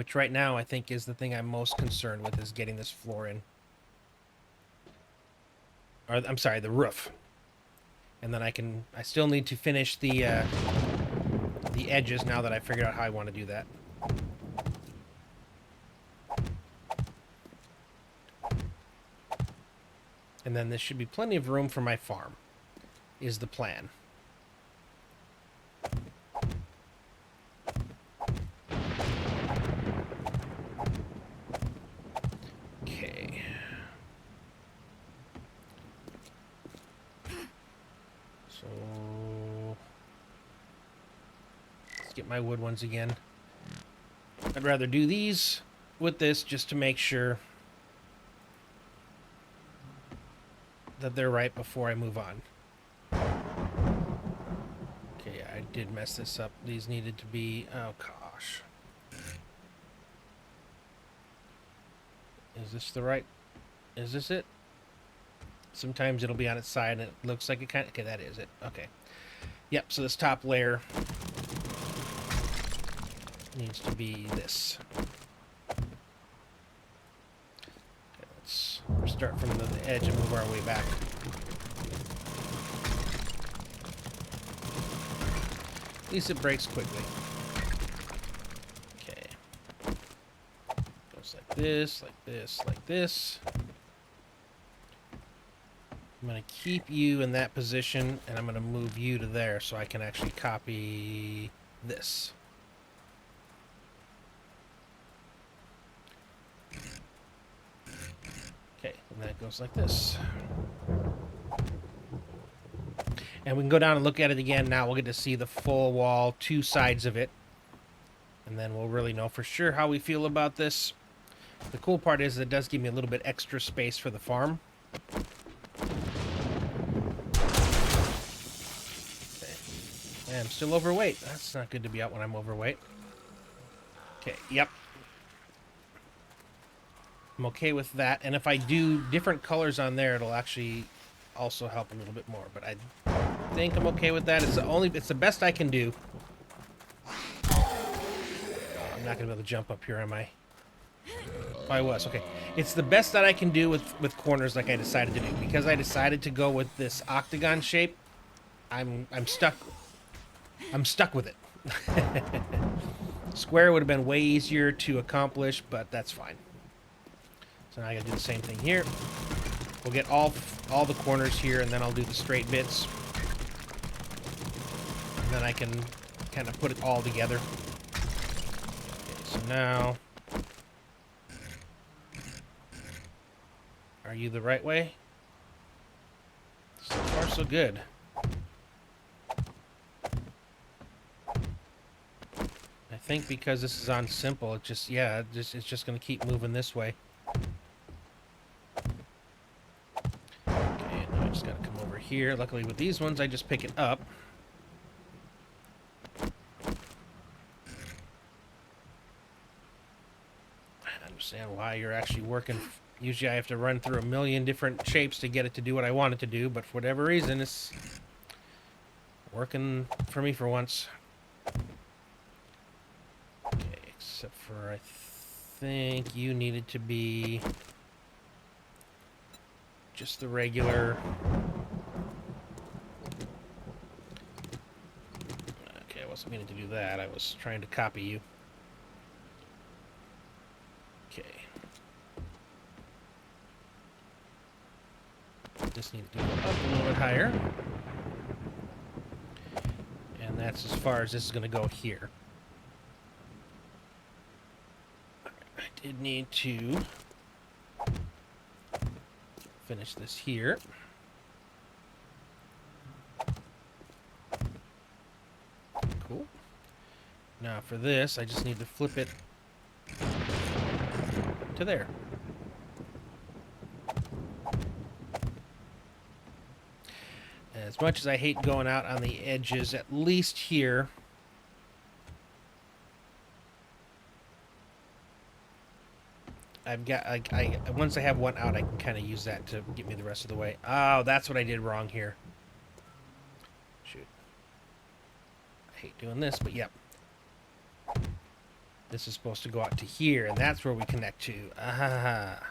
which right now I think is the thing I'm most concerned with, is getting this floor in. Or, I'm sorry, the roof. And then I still need to finish the edges now that I figured out how I want to do that. And then there should be plenty of room for my farm, is the plan. Okay. So let's get my wood ones again. I'd rather do these with this just to make sure that they're right before I move on. Okay, I did mess this up. These needed to be... Oh, gosh. Is this the right... Is this it? Sometimes it'll be on its side and it looks like it kind of... Okay, that is it. Okay. Yep, so this top layer needs to be this. Okay, let's start from the edge and move our way back. At least it breaks quickly. Okay. Goes like this, like this, like this. I'm going to keep you in that position, and I'm going to move you to there so I can actually copy this. Okay, and that goes like this. And we can go down and look at it again. Now we'll get to see the full wall, two sides of it. And then we'll really know for sure how we feel about this. The cool part is it does give me a little bit extra space for the farm. Okay. I'm still overweight. That's not good to be out when I'm overweight. Okay, yep. I'm okay with that. And if I do different colors on there, it'll actually also help a little bit more. But I think I'm okay with that. It's the best I can do. I'm not gonna be able to jump up here, am I? Oh, I was. Okay. It's the best that I can do with corners, like I decided to do. Because I decided to go with this octagon shape, I'm stuck. I'm stuck with it. Square would have been way easier to accomplish, but that's fine. So now I gotta do the same thing here. We'll get all the corners here, and then I'll do the straight bits. And then I can kind of put it all together. Okay, so now... Are you the right way? So far, so good. I think because this is on simple, it just, yeah, it's just going to keep moving this way. Okay, now I just got to come over here. Luckily with these ones, I just pick it up. I understand why you're actually working. Usually I have to run through a million different shapes to get it to do what I want it to do, but for whatever reason, it's working for me for once. Okay, except for I think you needed to be just the regular. Okay, I wasn't meaning to do that. I was trying to copy you. Okay. Just need to go up a little bit higher. And that's as far as this is going to go here. I did need to finish this here. Cool. Now for this, I just need to flip it to there. As much as I hate going out on the edges, at least here, I've got, once I have one out, I can kind of use that to get me the rest of the way. Oh, that's what I did wrong here. Shoot. I hate doing this, but yep. This is supposed to go out to here, and that's where we connect to. Ah.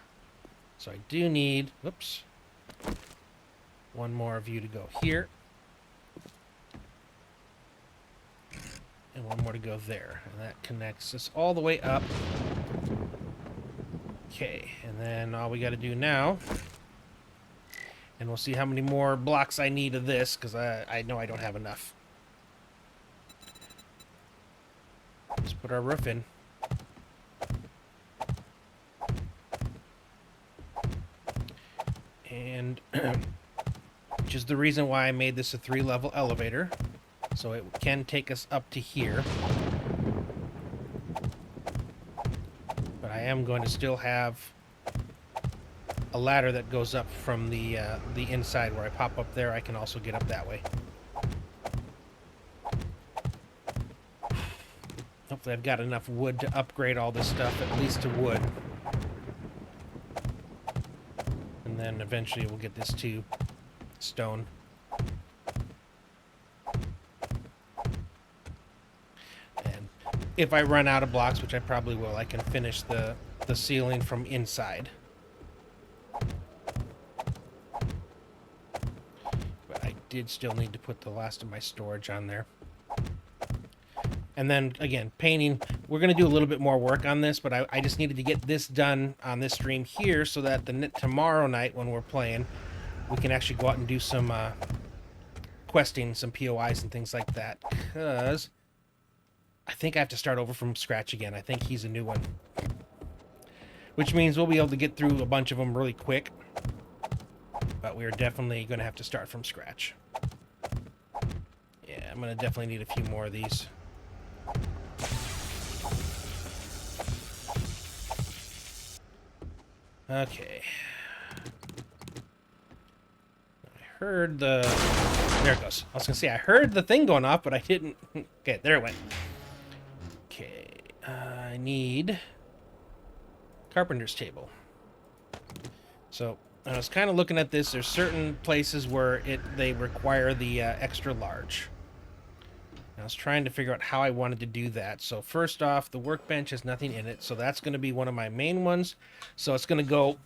So I do need, whoops, one more of you to go here. And one more to go there. And that connects us all the way up. Okay, and then all we got to do now, and we'll see how many more blocks I need of this, because I know I don't have enough. Let's put our roof in. And which is the reason why I made this a 3-level elevator, so it can take us up to here. But I am going to still have a ladder that goes up from the inside where I pop up there. I can also get up that way. Hopefully I've got enough wood to upgrade all this stuff, at least to wood. And then eventually we'll get this to stone. And if I run out of blocks, which I probably will, I can finish the ceiling from inside. But I did still need to put the last of my storage on there. And then, again, painting. We're going to do a little bit more work on this, but I just needed to get this done on this stream here so that tomorrow night when we're playing, we can actually go out and do some questing, some POIs and things like that. Because I think I have to start over from scratch again. I think he's a new one. Which means we'll be able to get through a bunch of them really quick. But we're definitely going to have to start from scratch. Yeah, I'm going to definitely need a few more of these. Okay. I heard the... There it goes. I was going to say, I heard the thing going off, but I didn't... Okay, there it went. Okay. I need... carpenter's table. So, I was kind of looking at this. There's certain places where they require the extra large. I was trying to figure out how I wanted to do that. So first off, the workbench has nothing in it, so that's going to be one of my main ones. So it's going to go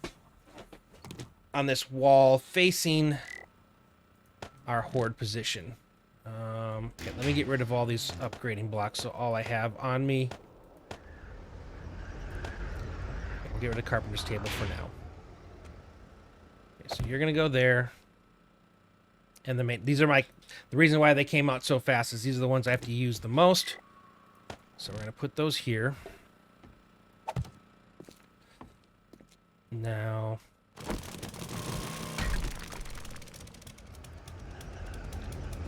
on this wall facing our horde position. Okay, let me get rid of all these upgrading blocks so all I have on me. We'll get rid of the carpenter's table for now. Okay, so you're going to go there. And these are the reason why they came out so fast is these are the ones I have to use the most. So we're going to put those here. Now,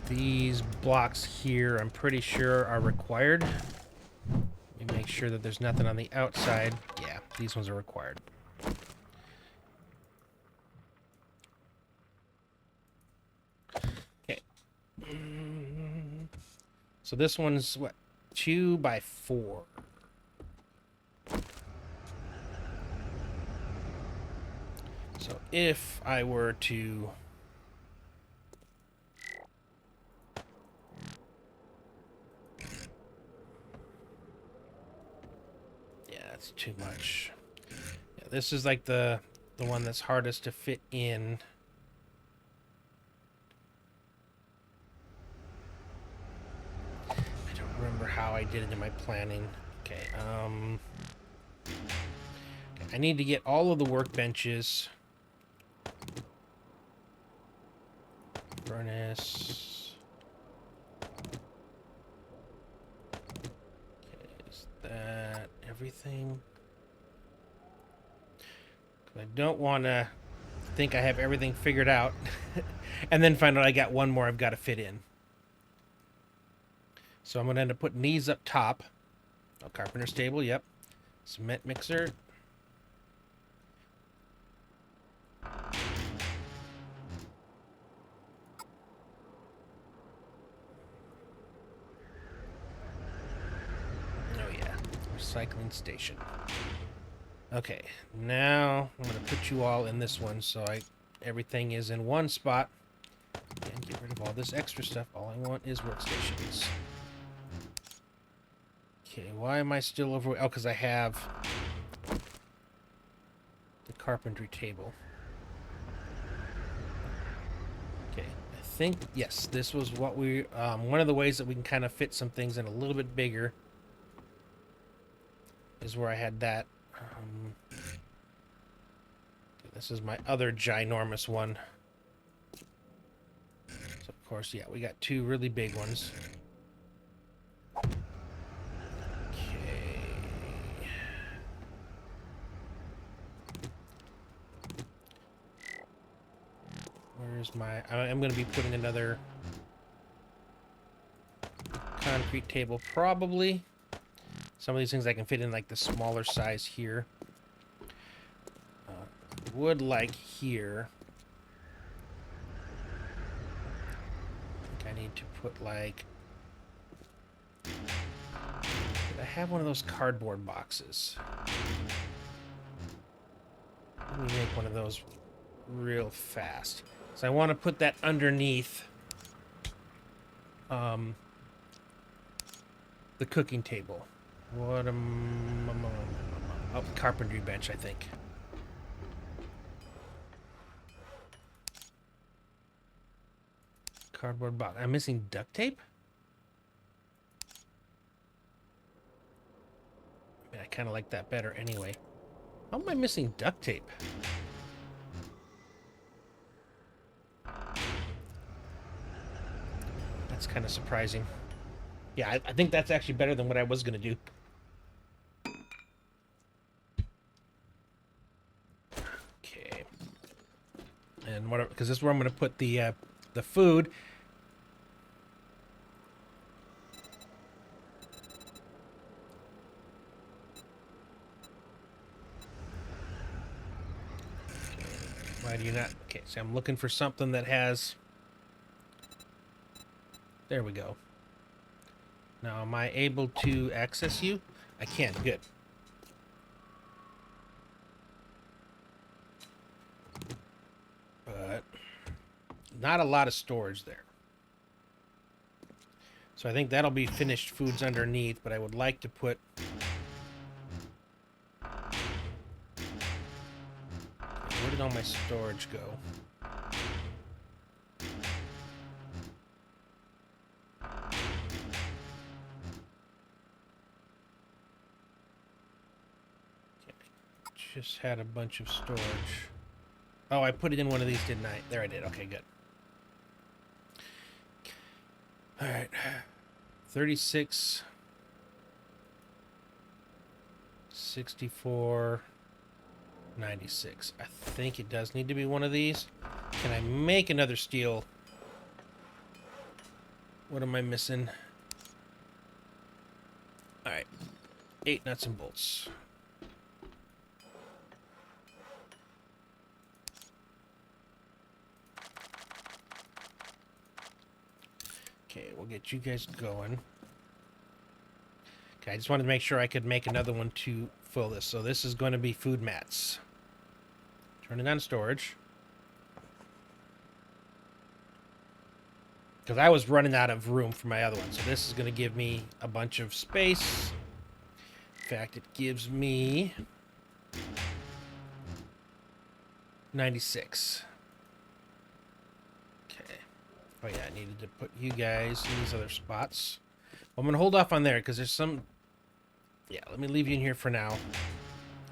these blocks here, I'm pretty sure are required. Let me make sure that there's nothing on the outside. Yeah, these ones are required. So this one's, what, 2 by 4. So if I were to... Yeah, that's too much. Yeah, this is like the one that's hardest to fit in. Remember how I did it in my planning. Okay, I need to get all of the workbenches. Furnace. Okay, is that everything? I don't want to think I have everything figured out and then find out I got one more I've got to fit in. So I'm going to end up putting these up top. Oh, carpenter's table, yep. Cement mixer. Oh, yeah. Recycling station. Okay, now I'm going to put you all in this one so everything is in one spot. And get rid of all this extra stuff. All I want is workstations. Okay, why am I still over? Oh, because I have the carpentry table. Okay, I think, yes, this was what we, one of the ways that we can kind of fit some things in a little bit bigger is where I had that. This is my other ginormous one. So, of course, yeah, we got two really big ones. Where's my... I'm going to be putting another concrete table, probably. Some of these things I can fit in, like, the smaller size here. Would like here. I think I need to put, like... I have one of those cardboard boxes. Let me make one of those real fast. So I want to put that underneath the cooking table. What am oh, the carpentry bench, I think. Cardboard box. I'm missing duct tape? I mean, I kind of like that better anyway. How am I missing duct tape? That's kind of surprising. Yeah, I think that's actually better than what I was going to do. Okay. And what? Because this is where I'm going to put the food. Why do you not? Okay, so I'm looking for something that has... There we go. Now, am I able to access you? I can. Good. But not a lot of storage there. So I think that'll be finished foods underneath, but I would like to put... Where did all my storage go? Just had a bunch of storage. Oh, I put it in one of these, didn't I? There I did. Okay, good. All right. 36. 64. 96. I think it does need to be one of these. Can I make another steel? What am I missing? All right. 8 nuts and bolts. Okay, we'll get you guys going. Okay, I just wanted to make sure I could make another one to fill this. So this is going to be food mats. Turn it on storage. Because I was running out of room for my other one. So this is going to give me a bunch of space. In fact, it gives me 96. Oh yeah, I needed to put you guys in these other spots. Well, I'm going to hold off on there because there's some... Yeah, let me leave you in here for now.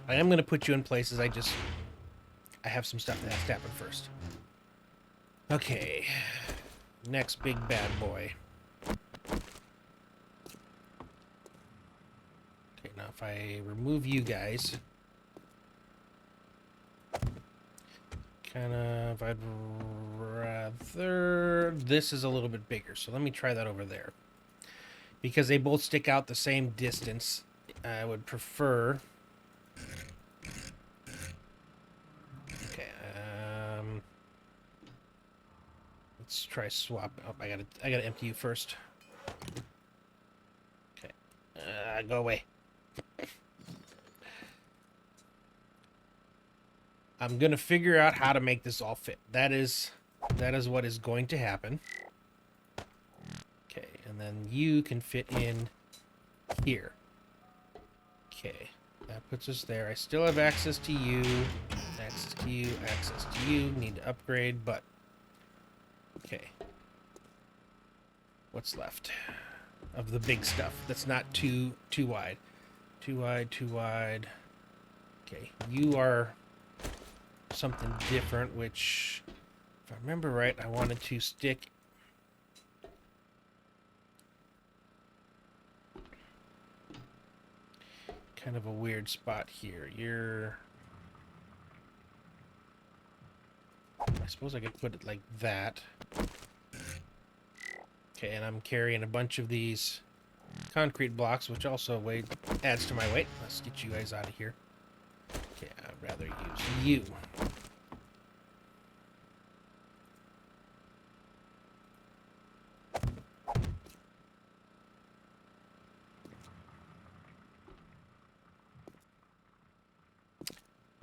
I am going to put you in places. I have some stuff that has to happen first. Okay. Next big bad boy. Okay, now if I remove you guys... I'd rather... This is a little bit bigger, so let me try that over there. Because they both stick out the same distance, I would prefer... Okay, let's try swap. Oh, I gotta empty you first. Okay, go away. I'm going to figure out how to make this all fit. That is what is going to happen. Okay, and then you can fit in here. Okay, that puts us there. I still have access to you. Access to you, access to you. Need to upgrade, but... Okay. What's left of the big stuff that's not too wide? Too wide, too wide. Okay, you are something different, which, if I remember right, I wanted to stick... kind of a weird spot here. You're... I suppose I could put it like that. Okay, and I'm carrying a bunch of these concrete blocks, which also adds to my weight. Let's get you guys out of here. Okay, I'd rather use you.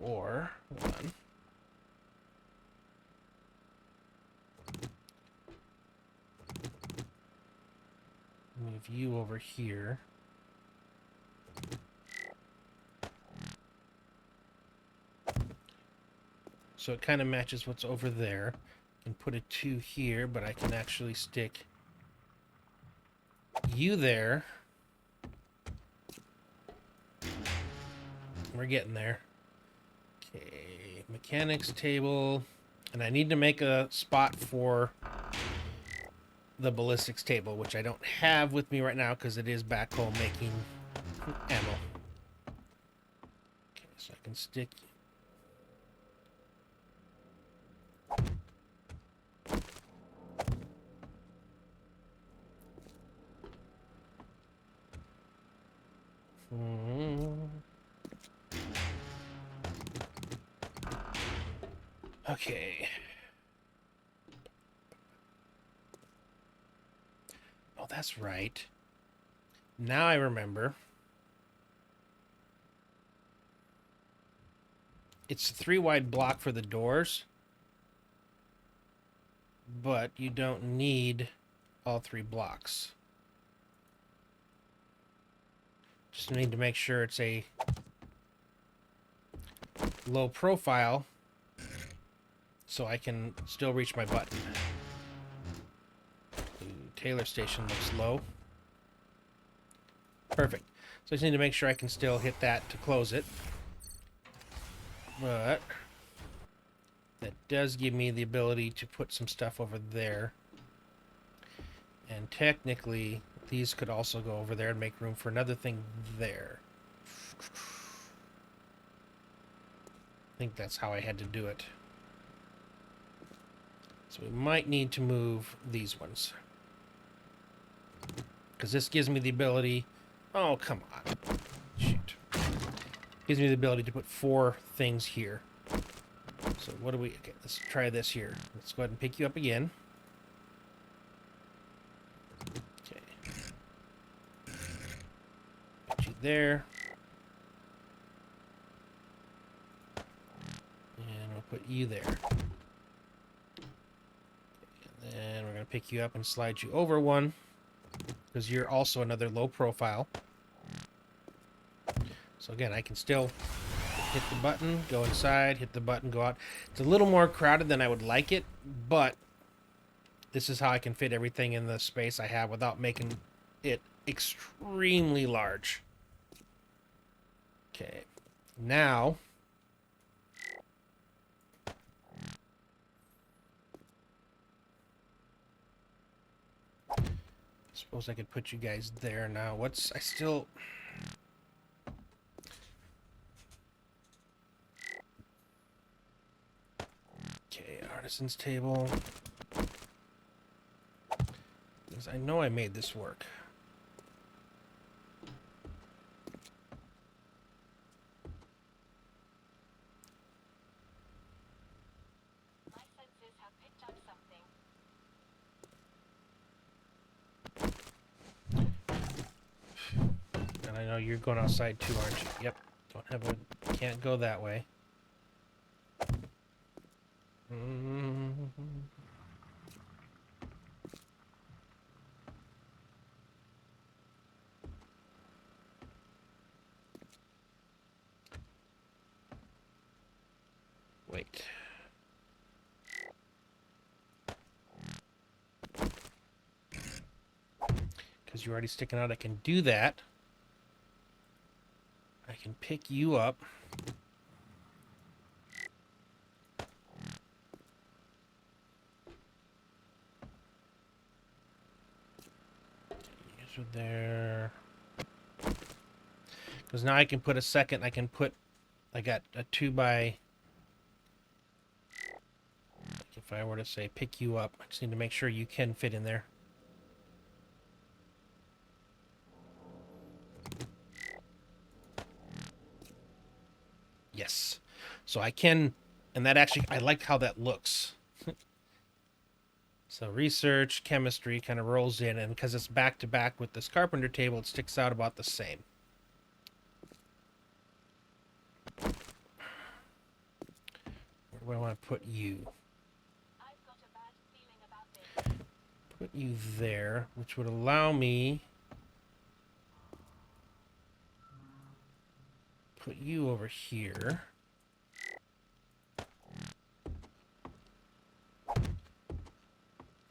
Or, hold on. Move you over here. So it kind of matches what's over there. And put a 2 here, but I can actually stick you there. We're getting there. Okay, mechanics table. And I need to make a spot for the ballistics table, which I don't have with me right now because it is back home making ammo. Okay, so I can stick... Okay. Oh, that's right. Now I remember. It's a 3 wide block for the doors, but you don't need all 3 blocks. Just need to make sure it's a low profile so I can still reach my button. Ooh, Taylor Station looks low. Perfect. So I just need to make sure I can still hit that to close it. But that does give me the ability to put some stuff over there. And technically, these could also go over there and make room for another thing there. I think that's how I had to do it. So we might need to move these ones. Because this gives me the ability... Oh, come on. Shoot. Gives me the ability to put 4 things here. So what do we... Okay, let's try this here. Let's go ahead and pick you up again. Okay. Put you there. And we'll put you there. And then we're going to pick you up and slide you over one. Because you're also another low profile. So again, I can still hit the button, go inside, hit the button, go out. It's a little more crowded than I would like it, but this is how I can fit everything in the space I have without making it extremely large. Okay, now... suppose I could put you guys there now. I still... Okay, artisan's table. Because I know I made this work. My senses have picked up something. And I know you're going outside too, aren't you? Yep. Don't have a... Can't go that way. Wait. Because you're already sticking out, I can do that. I can pick you up. These are there. Because now I can put a second, I got a 2 by... If I were to say pick you up, I just need to make sure you can fit in there. Yes. So I can, and that actually, I like how that looks. So research, chemistry kind of rolls in, and because it's back to back with this carpenter table, it sticks out about the same. Where do I want to put you? I've got a bad feeling about this. Put you there, which would allow me put you over here.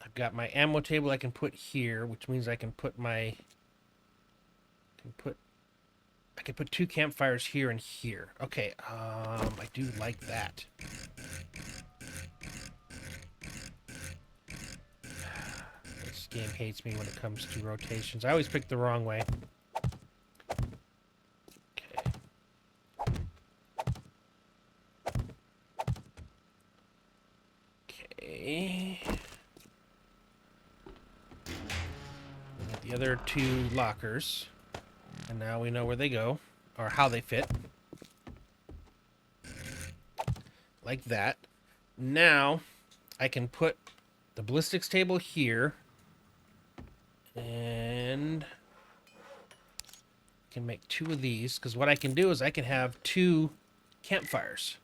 I've got my ammo table I can put here, which means I can put my I can put 2 campfires here and here. Okay, I do like that. This game hates me when it comes to rotations. I always pick the wrong way. Okay. Okay. We got the other 2 lockers. And now we know where they go, or how they fit. Like that. Now, I can put the ballistics table here. And I can make 2 of these, because what I can do is I can have 2 campfires.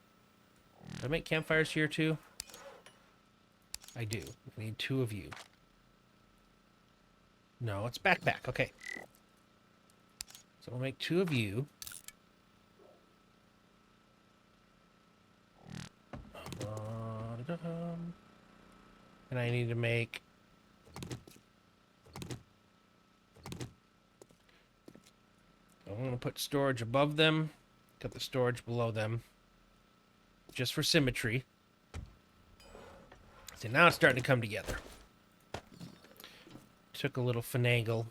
Do I make campfires here too? I do. I need 2 of you. No, it's back. Okay. So we'll make 2 of you. And I need to make... I'm going to put storage above them. Got the storage below them. Just for symmetry. See, now it's starting to come together. Took a little finagle.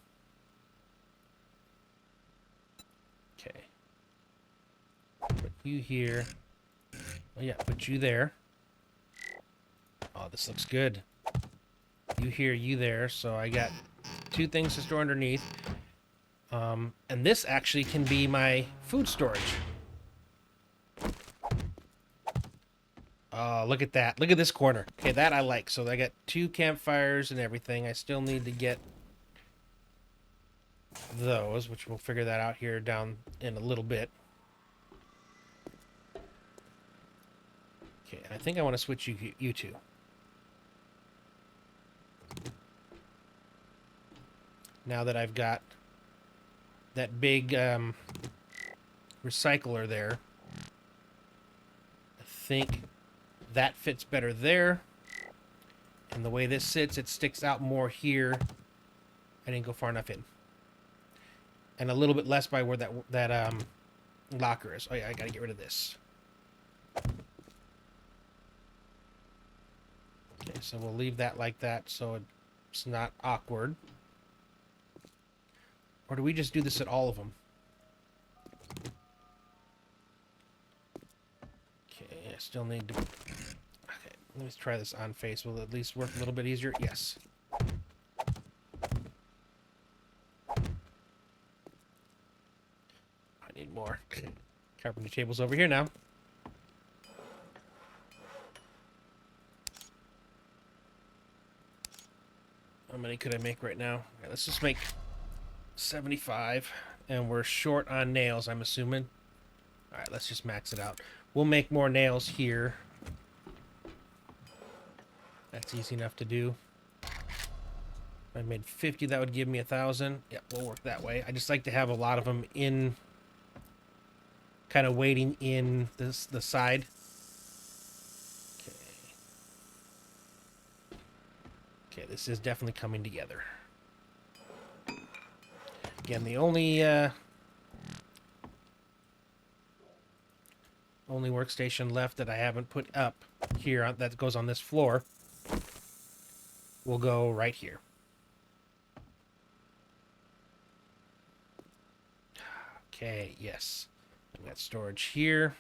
Okay. Put you here. Oh yeah, put you there. Oh, this looks good. You here, you there. So I got 2 things to store underneath. And this actually can be my food storage. Oh, look at that. Look at this corner. Okay, that I like. So I got 2 campfires and everything. I still need to get those, which we'll figure that out here down in a little bit. Okay, I think I want to switch you 2. Now that I've got that big recycler there, I think that fits better there. And the way this sits, it sticks out more here. I didn't go far enough in. And a little bit less by where that locker is. Oh yeah, I gotta get rid of this. Okay, so we'll leave that like that so it's not awkward. Or do we just do this at all of them? Okay, I still need to... Okay, let me try this on face. Will it at least work a little bit easier? Yes. I need more. Carpentry table's over here now. How many could I make right now? Okay, let's just make 75, and we're short on nails, I'm assuming. Alright, let's just max it out. We'll make more nails here. That's easy enough to do. If I made 50, that would give me 1,000. Yeah, we'll work that way. I just like to have a lot of them in, kind of waiting in the side. Okay, this is definitely coming together. Again, the only workstation left that I haven't put up here that goes on this floor will go right here. Okay, yes. I've got storage here.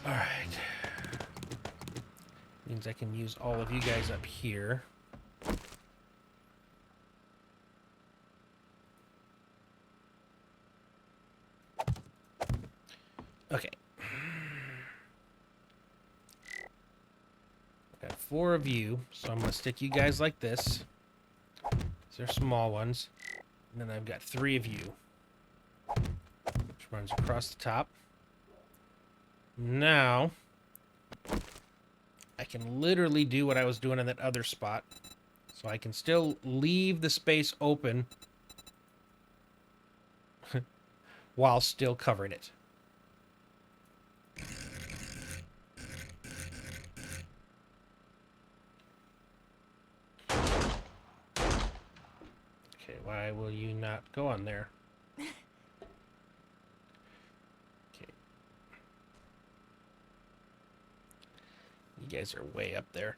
All right. Means I can use all of you guys up here. Okay. Got 4 of you, so I'm going to stick you guys like this. These are small ones. And then I've got 3 of you, which runs across the top. Now, I can literally do what I was doing in that other spot. So I can still leave the space open while still covering it. Okay, why will you not go on there? Okay. You guys are way up there.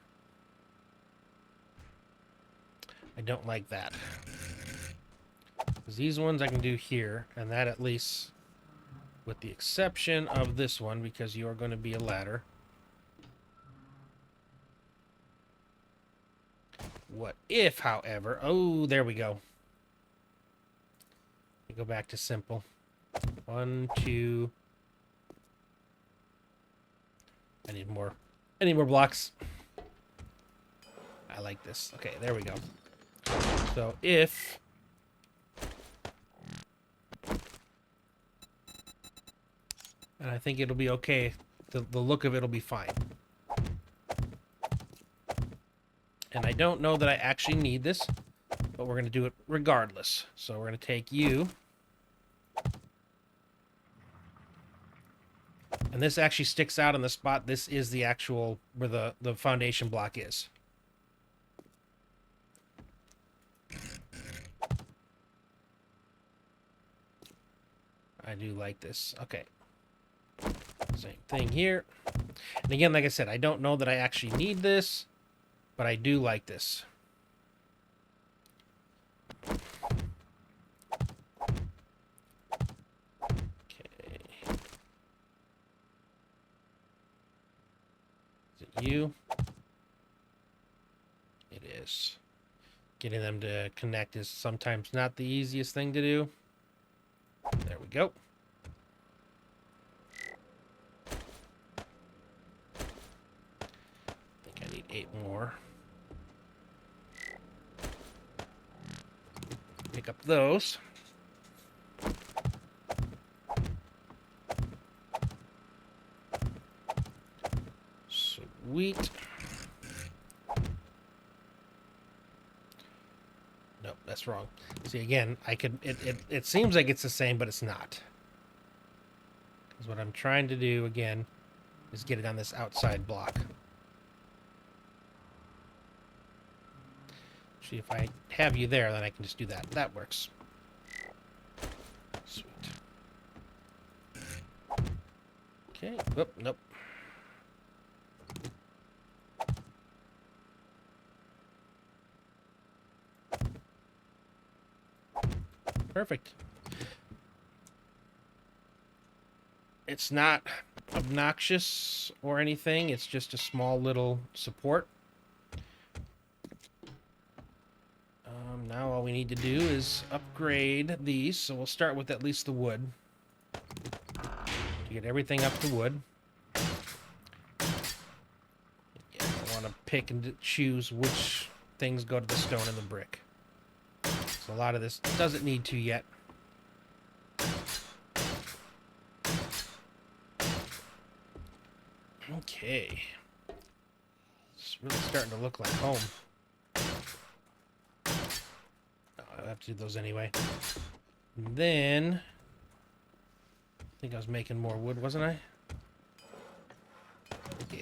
I don't like that. Because these ones I can do here, and that at least, with the exception of this one, because you are going to be a ladder. What if, however... Oh, there we go. We go back to simple. 1, 2... I need more blocks. I like this. Okay, there we go. So if... And I think it'll be okay. The look of it will be fine. And I don't know that I actually need this, but we're going to do it regardless. So we're going to take you. And this actually sticks out in the spot. This is the actual, where the foundation block is. I do like this. Okay. Same thing here. And again, like I said, I don't know that I actually need this, but I do like this. Okay. Is it you? It is. Getting them to connect is sometimes not the easiest thing to do. There we go. I think I need 8 more. Pick up those. Sweet. Nope, that's wrong. See, again, I could... It seems like it's the same, but it's not. Because what I'm trying to do, again, is get it on this outside block. See, if I have you there, then I can just do that. That works. Sweet. Okay. Whoop, nope. Perfect. It's not obnoxious or anything. It's just a small little support. Now all we need to do is upgrade these. So we'll start with at least the wood. To get everything up to wood. Yeah, I want to pick and choose which things go to the stone and the brick. So a lot of this doesn't need to yet. Okay. It's really starting to look like home. Oh, I have to do those anyway. And then... I think I was making more wood, wasn't I? Yeah.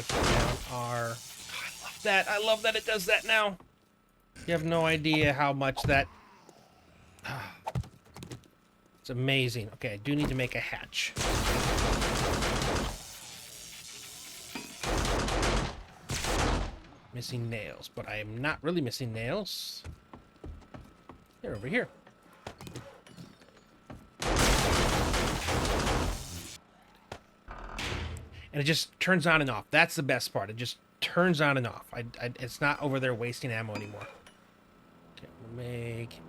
gonna put down our... Oh, I love that. I love that it does that now. You have no idea how much that... It's amazing. Okay, I do need to make a hatch. Missing nails, but I am not really missing nails. They're over here. And it just turns on and off. That's the best part. It just turns on and off. It's not over there wasting ammo anymore. Okay, we'll make...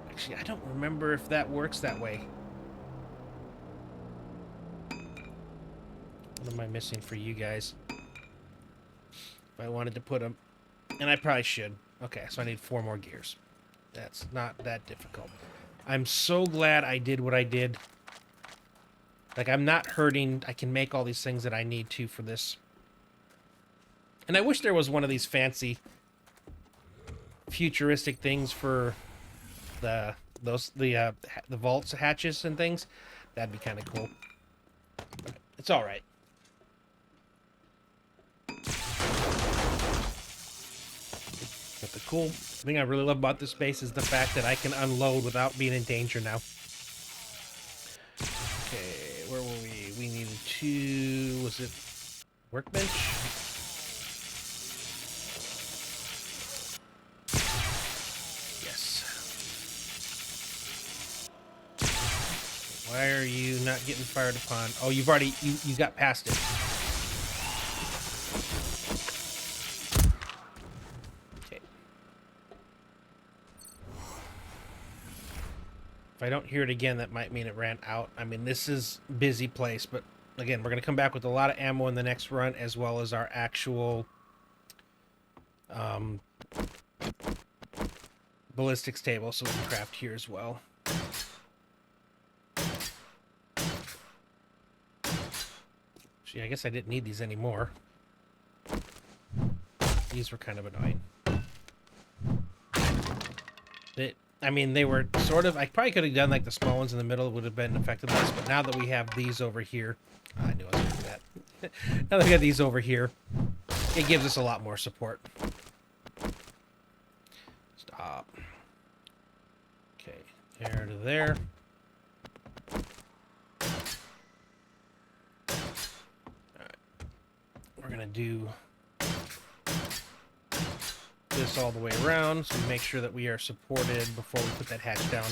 Actually, I don't remember if that works that way. What am I missing for you guys? If I wanted to put them... And I probably should. Okay, so I need 4 more gears. That's not that difficult. I'm so glad I did what I did. Like, I'm not hurting. I can make all these things that I need to for this. And I wish there was one of these fancy futuristic things for the vaults hatches and things. That'd be kind of cool. But it's all right. But the cool thing I really love about this space is the fact that I can unload without being in danger now. Okay, where were we? We needed to... Was it workbench? Yes. Why are you not getting fired upon? Oh, you've already... You got past it. Okay. If I don't hear it again, that might mean it ran out. I mean, this is a busy place, but again, we're going to come back with a lot of ammo in the next run, as well as our actual ballistics table, so we can craft here as well. Gee, I guess I didn't need these anymore. These were kind of annoying. I mean, they were sort of... I probably could have done, like, the small ones in the middle would have been effective less, but now that we have these over here... Oh, I knew I was going to do that. Now that we got these over here, it gives us a lot more support. Stop. Okay, there to there. Alright. We're going to do... this all the way around, so we make sure that we are supported before we put that hatch down.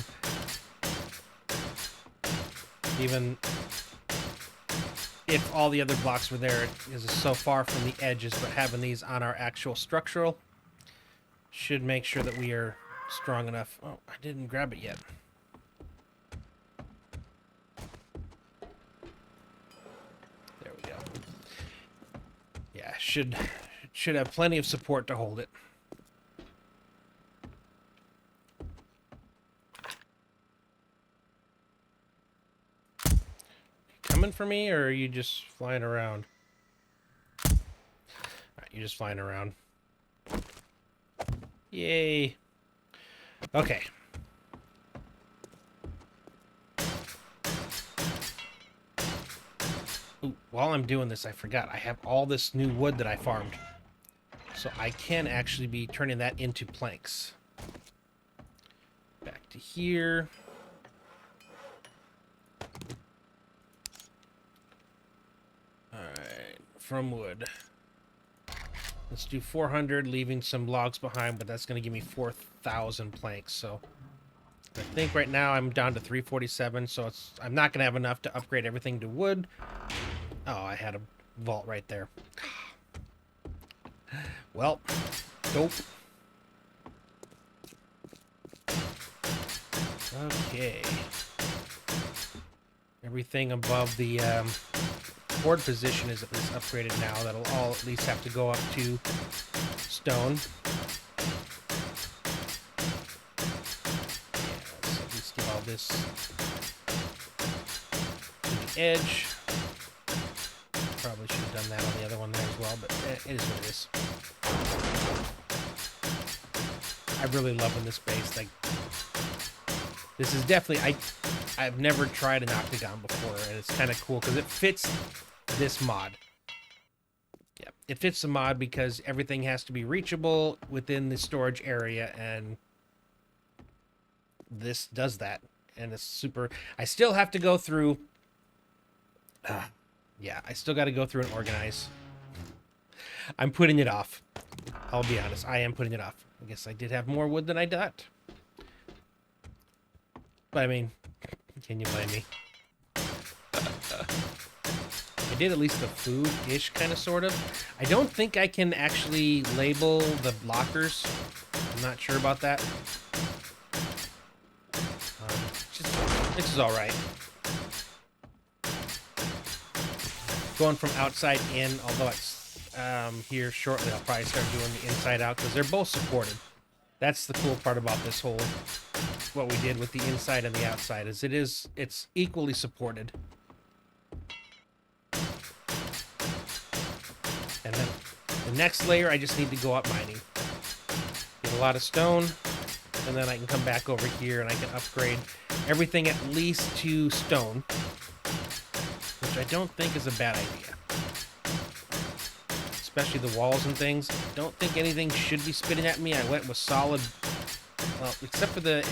Even if all the other blocks were there, it is so far from the edges, but having these on our actual structural should make sure that we are strong enough. Oh, I didn't grab it yet. There we go. Yeah, should have plenty of support to hold it. Coming for me, or are you just flying around? Alright, you're just flying around. Yay. Okay. Ooh, while I'm doing this, I forgot. I have all this new wood that I farmed. So I can actually be turning that into planks. Back to here. Alright, from wood. Let's do 400, leaving some logs behind, but that's going to give me 4,000 planks, so... I think right now I'm down to 347, so I'm not going to have enough to upgrade everything to wood. Oh, I had a vault right there. Well, dope. Okay. Everything above the board position is at least upgraded now. That'll all at least have to go up to stone. Yeah, let's at least get all this to the edge. Probably should have done that on the other one there as well, but it is what it is. I'm really loving this base. Like, this is definitely... I've never tried an octagon before, and it's kind of cool because it fits this mod. Yeah, it fits the mod because everything has to be reachable within the storage area, and this does that. And it's super. I still have to go through. Yeah, I still got to go through and organize. I'm putting it off. I'll be honest. I am putting it off. I guess I did have more wood than I thought. But I mean, can you blame me? I did at least the food-ish kind of sort of. I don't think I can actually label the lockers. I'm not sure about that. This is all right. Going from outside in, although it's here shortly, I'll probably start doing the inside out because they're both supported. That's the cool part about this whole, what we did with the inside and the outside, is it's equally supported. And then the next layer, I just need to go up mining. Get a lot of stone, and then I can come back over here and I can upgrade everything at least to stone, which I don't think is a bad idea. Especially the walls and things. I don't think anything should be spitting at me. I went with solid, well, except for the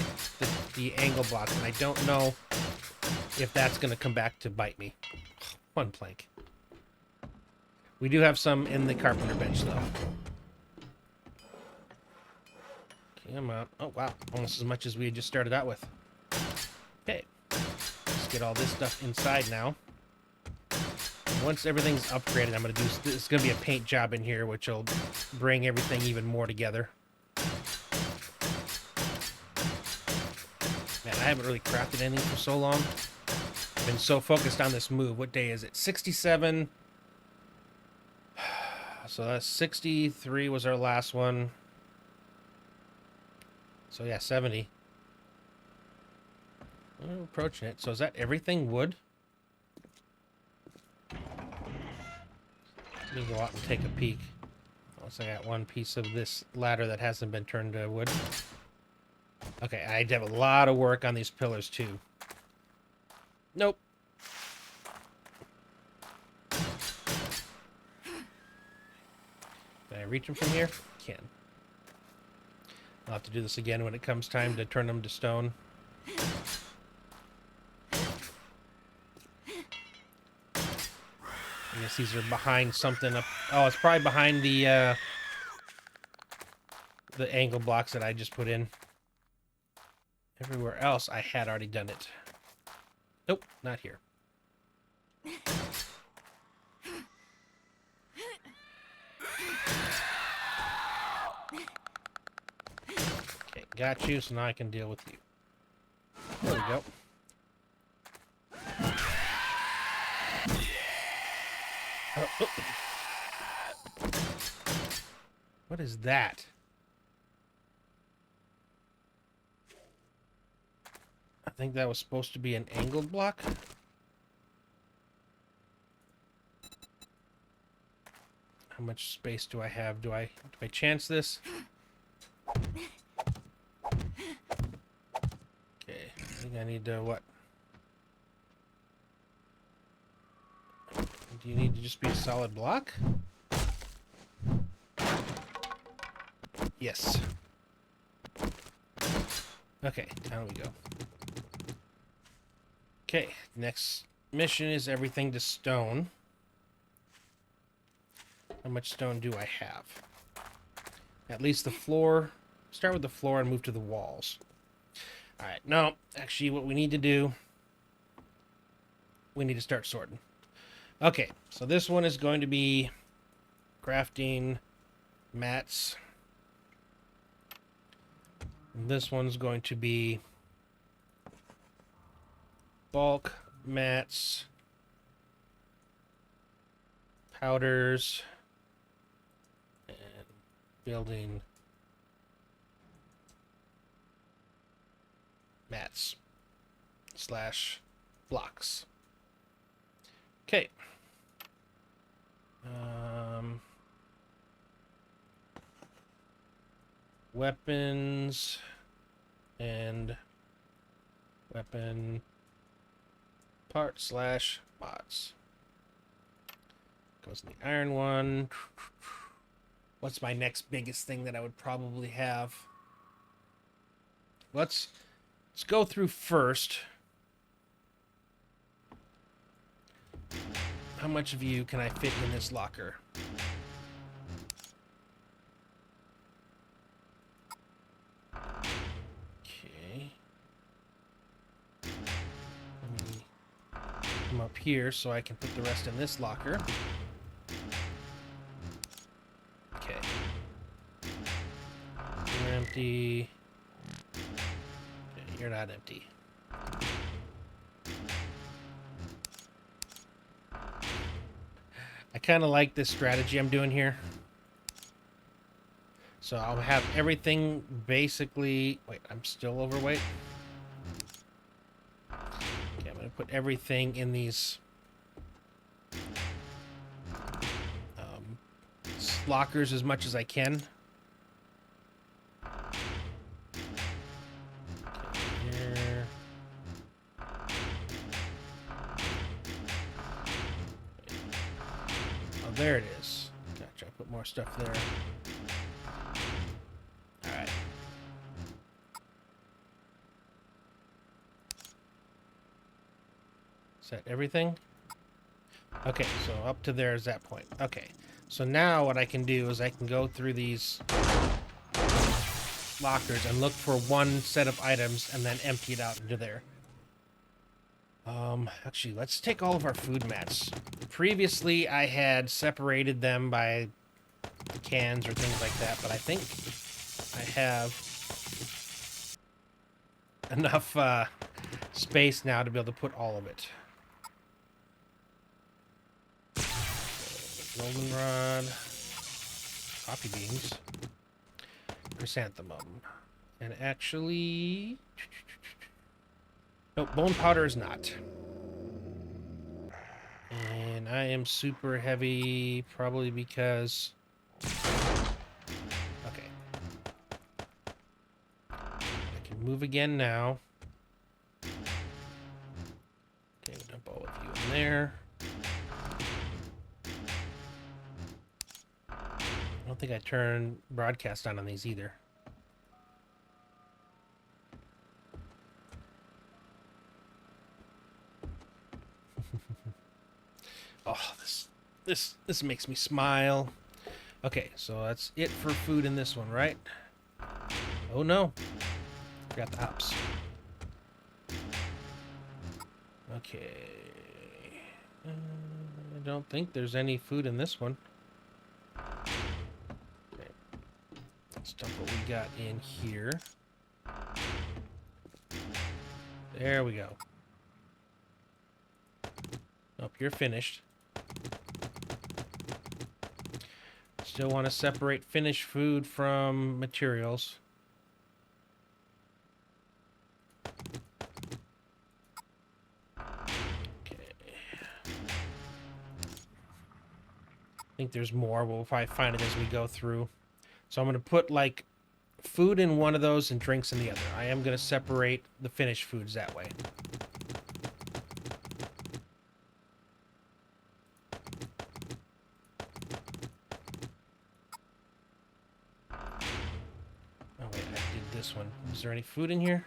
angle blocks, and I don't know if that's going to come back to bite me. One plank. We do have some in the carpenter bench, though. Come on. Oh, wow. Almost as much as we had just started out with. Okay. Let's get all this stuff inside now. And once everything's upgraded, I'm going to do... It's going to be a paint job in here, which will bring everything even more together. Man, I haven't really crafted anything for so long. I've been so focused on this move. What day is it? 67... So that's 63 was our last one. So yeah, 70. We're approaching it. So is that everything wood? Let me go out and take a peek. Once I got one piece of this ladder that hasn't been turned to wood. Okay, I have a lot of work on these pillars too. Nope. Can I reach them from here? Can. I'll have to do this again when it comes time to turn them to stone. I guess these are behind something up. Oh, it's probably behind the angle blocks that I just put in. Everywhere else, I had already done it. Nope, not here. Okay, got you, so now I can deal with you. There we go. Oh. What is that? I think that was supposed to be an angled block. How much space do I have? Do I chance this? Okay, I think I need to what? Do you need to just be a solid block? Yes. Okay, down we go. Okay, next mission is everything to stone. How much stone do I have? At least the floor. Start with the floor and move to the walls. Alright, no, actually what we need to do, we need to start sorting. Okay, so this one is going to be crafting mats. And this one's going to be bulk mats, powders, and building mats / blocks. Okay. Weapons and weapon part / mods. Goes in the iron one. What's my next biggest thing that I would probably have? Let's go through first. How much of you can I fit in this locker? Okay. Let me come up here so I can put the rest in this locker. Okay. You're empty. Okay, you're not empty. I kind of like this strategy I'm doing here. So I'll have everything basically... Wait, I'm still overweight? Okay, I'm going to put everything in these lockers as much as I can. Okay, here. Oh, there it is. Gotcha, I put more stuff there. Alright. Is that everything? Okay, so up to there is that point. Okay, so now what I can do is I can go through these lockers and look for one set of items and then empty it out into there. Actually, let's take all of our food mats. Previously, I had separated them by cans or things like that, but I think I have enough space now to be able to put all of it. Goldenrod, coffee beans, chrysanthemum, and actually, no, bone powder is not. And I am super heavy, probably because, okay, I can move again now. Okay, we'll dump all of you in there. I don't think I turned broadcast on these either. Oh, this makes me smile. Okay, so that's it for food in this one, right? Oh no, forgot the hops. Okay, I don't think there's any food in this one. Okay, let's dump what we got in here. There we go. Nope, you're finished. Still want to separate finished food from materials. Okay. I think there's more. We'll probably find it as we go through. So I'm going to put like food in one of those and drinks in the other. I am going to separate the finished foods that way. This one. Is there any food in here?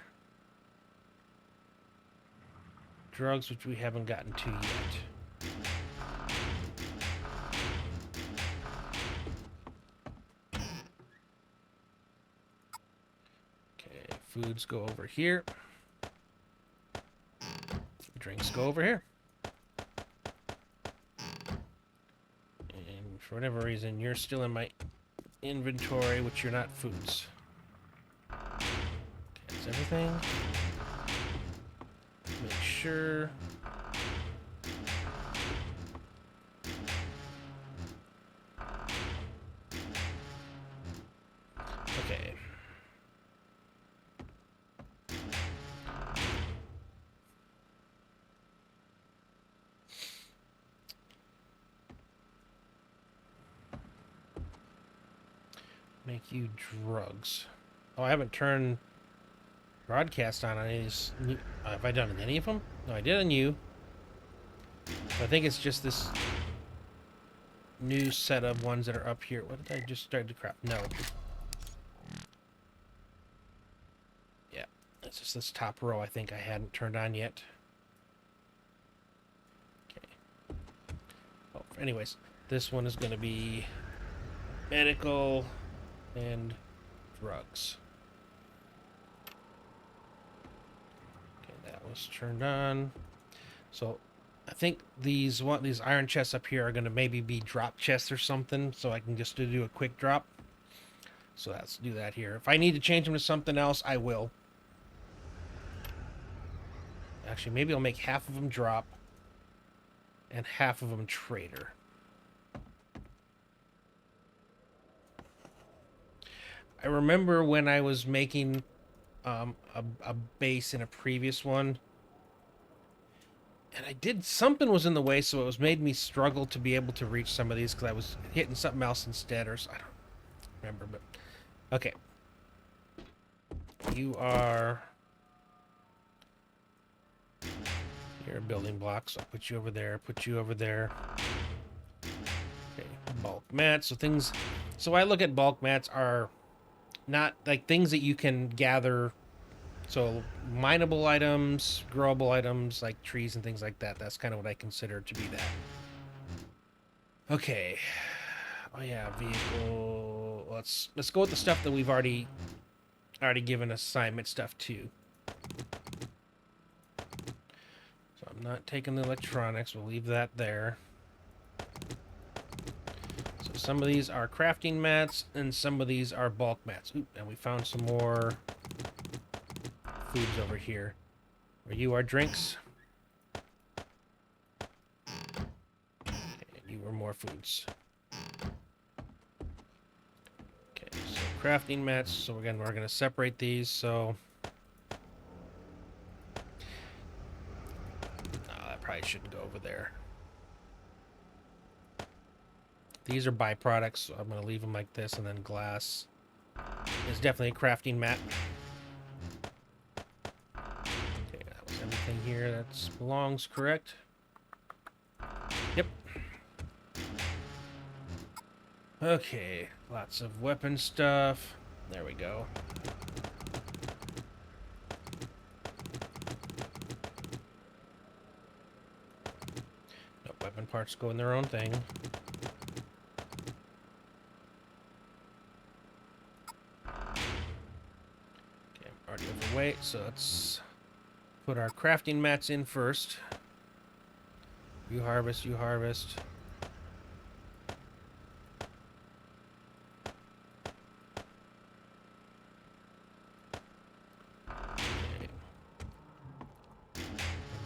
Drugs, which we haven't gotten to yet. Okay, foods go over here. Drinks go over here. And for whatever reason, you're still in my inventory, which you're not foods. Everything. Make sure. Okay. Make you drugs. Oh, I haven't turned broadcast on any of these. Have I done any of them? No, I did on you. So I think it's just this. new set of ones that are up here. What did I just start to craft? No. Yeah, it's just this top row I think I hadn't turned on yet. Okay. Oh, anyways, this one is going to be medical and drugs. Okay, that was turned on. So I think these iron chests up here are going to maybe be drop chests or something, so I can just do a quick drop. So let's do that here. If I need to change them to something else, I will. Actually, maybe I'll make half of them drop and half of them trader. I remember when I was making a base in a previous one, and I did something was in the way, so it was made me struggle to be able to reach some of these because I was hitting something else instead, or I don't remember. But okay, you're a building block, so I'll put you over there. Put you over there. Okay, bulk mats. So things. So I look at bulk mats are not like things that you can gather. So mineable items, growable items like trees and things like that. That's kind of what I consider to be that. Okay. Oh yeah, vehicle. Let's go with the stuff that we've already given assignment stuff to. So I'm not taking the electronics. We'll leave that there. So some of these are crafting mats and some of these are bulk mats. Oop, and we found some more foods over here. Are you our drinks? Okay, you were more foods. Okay, so crafting mats. So again, we're going to separate these. So that probably shouldn't go over there. These are byproducts, so I'm going to leave them like this, and then glass is definitely a crafting mat. Everything here that belongs, correct? Yep. Okay, lots of weapon stuff. There we go. No, weapon parts go in their own thing. Okay, I'm already overweight, so let's put our crafting mats in first. You harvest, you harvest. Okay. And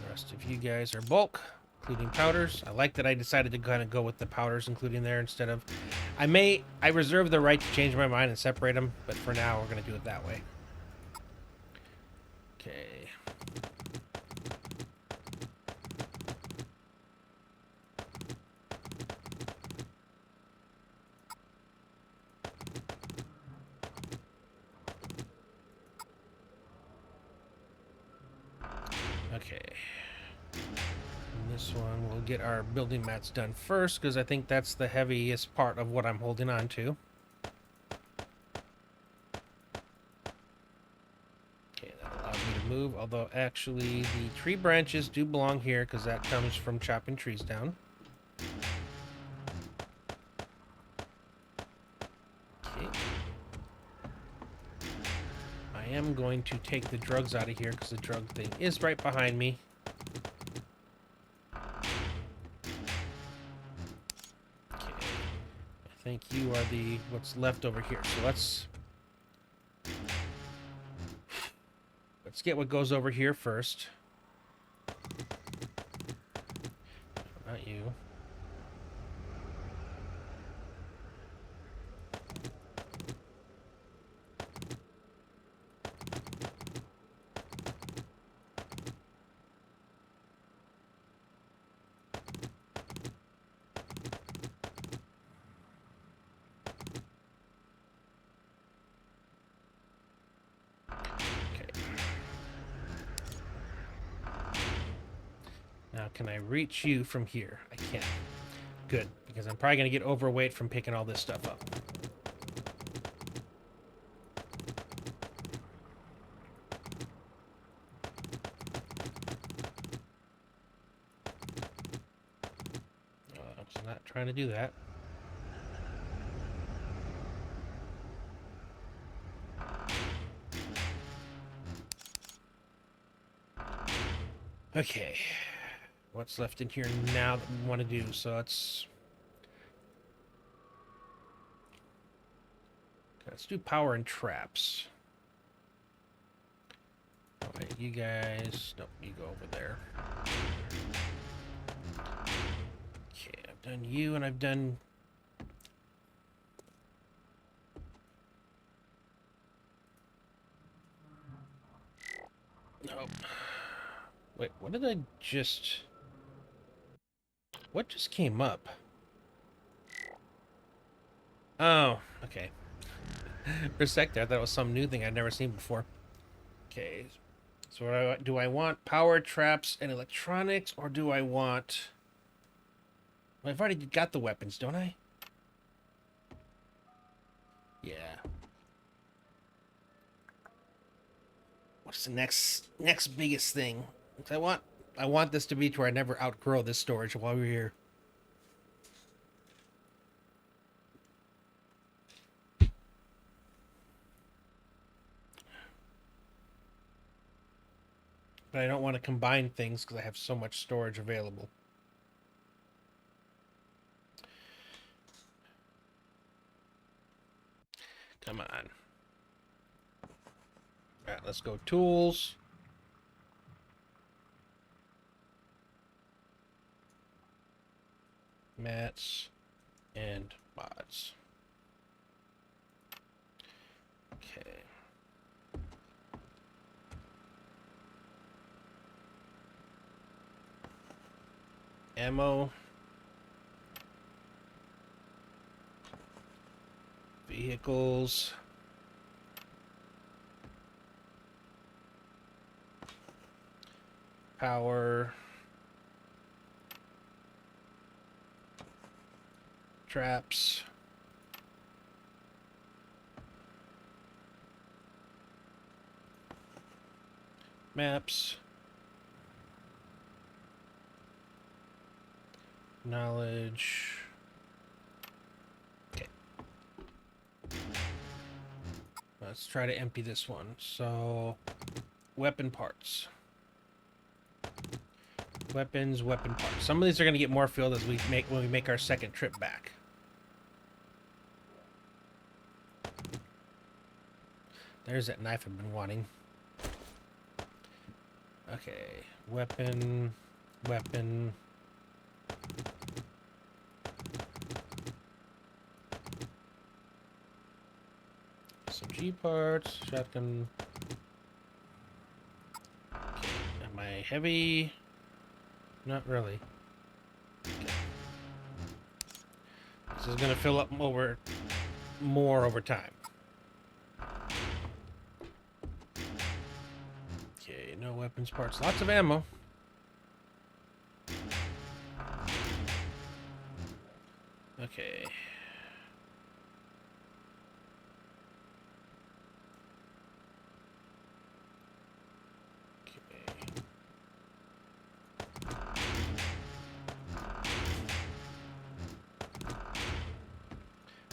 the rest of you guys are bulk, including powders. I like that I decided to kind of go with the powders including there instead of... I reserve the right to change my mind and separate them, but for now we're going to do it that way. Okay. Okay. And this one, we'll get our building mats done first, because I think that's the heaviest part of what I'm holding on to. Okay, that allows me to move, although actually the tree branches do belong here, because that comes from chopping trees down. Okay. I am going to take the drugs out of here, because the drug thing is right behind me. I think you are the what's left over here. So let's get what goes over here first. Not you. Now, can I reach you from here? I can. Good, because I'm probably going to get overweight from picking all this stuff up. I was not trying to do that. Okay. What's left in here now that we want to do? So let's do power and traps. Oh, wait, you guys... Nope, you go over there. Okay, I've done you, and I've done... Nope. Wait, what did I just... What just came up? Oh, okay. For a sec there, I thought it was some new thing I'd never seen before. Okay, so do I want power, traps, and electronics, or do I want... Well, I've already got the weapons, don't I? Yeah. What's the next biggest thing? I want this to be to where I never outgrow this storage while we're here. But I don't want to combine things because I have so much storage available. Come on. Alright, let's go tools. Mats and mods. Okay. Ammo. Vehicles. Power. Traps. Maps. Knowledge. Okay. Let's try to empty this one. So, weapon parts. Weapons, weapon parts. Some of these are going to get more filled as when we make our second trip back. There's that knife I've been wanting. Okay, weapon. Some G parts, shotgun. Okay, am I heavy? Not really. Okay. This is gonna fill up more over time. Okay, no weapons parts. Lots of ammo. Okay.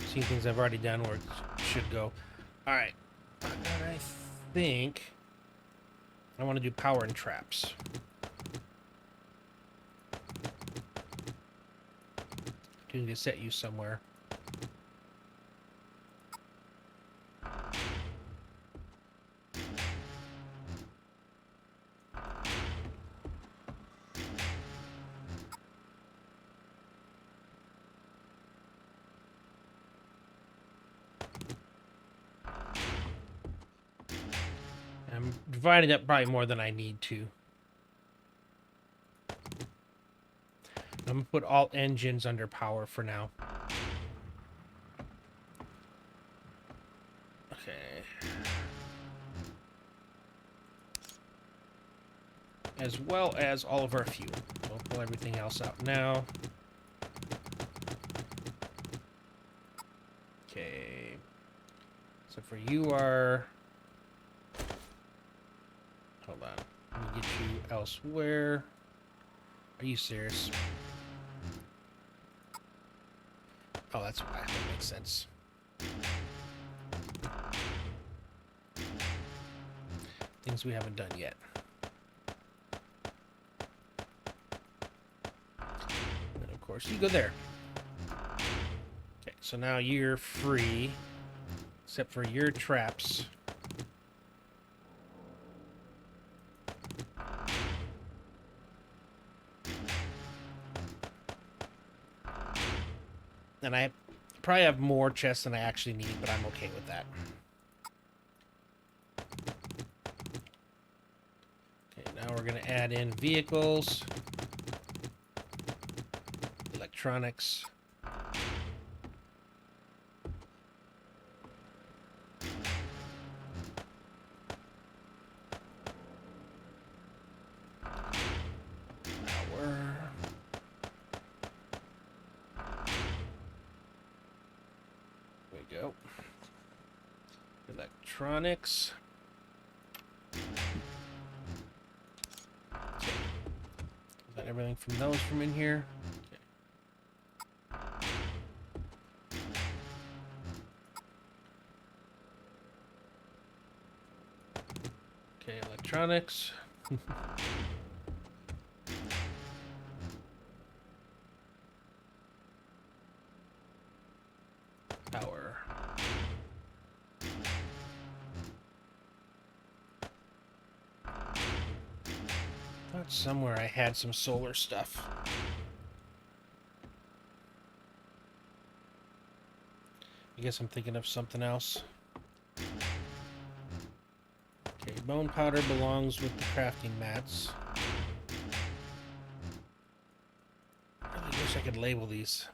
Seen things I've already done where it should go. Alright. I think I want to do power and traps. Do need to set you somewhere. I'm dividing up probably more than I need to. I'm gonna put all engines under power for now. Okay. As well as all of our fuel. We'll pull everything else out now. Okay. So for you are... Hold on. Let me get you elsewhere. Are you serious? Oh, that's why. That makes sense. Things we haven't done yet. And of course, you go there. Okay, so now you're free, except for your traps. And I probably have more chests than I actually need, but I'm okay with that. Okay, now we're going to add in vehicles, electronics. Power. There we go. Electronics. Okay. Got everything from those from in here. Okay, electronics. Power. Thought somewhere I had some solar stuff. I guess I'm thinking of something else. Okay, bone powder belongs with the crafting mats. I really wish I could label these.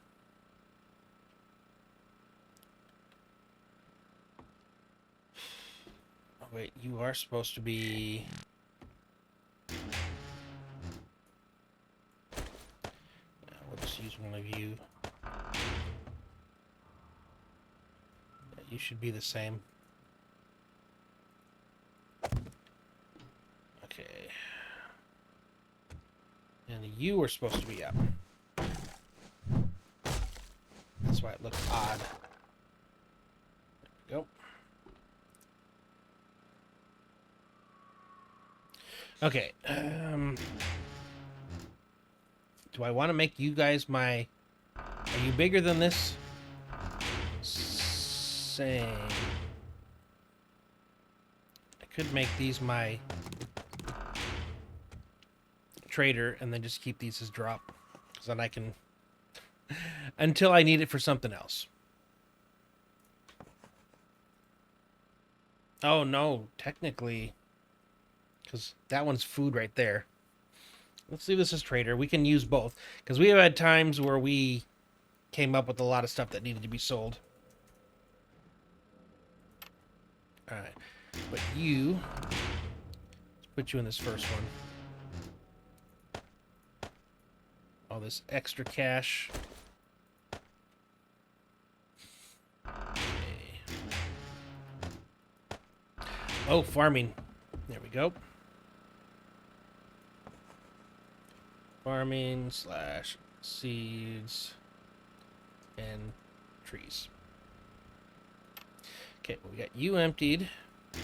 Oh wait, you are supposed to be... We'll just use one of you. Yeah, you should be the same. Okay. And you were supposed to be up. That's why it looked odd. There we go. Okay. Do I want to make you guys my... Are you bigger than this? Same. I could make these my trader and then just keep these as drop. Because then I can... Until I need it for something else. Oh, no. Technically... Because that one's food right there. Let's leave this as trader. We can use both. Because we have had times where we came up with a lot of stuff that needed to be sold. Alright. But you... Let's put you in this first one. All this extra cash. Okay. Oh, farming. There we go. Farming / seeds and trees. Okay, well, we got you emptied. Let's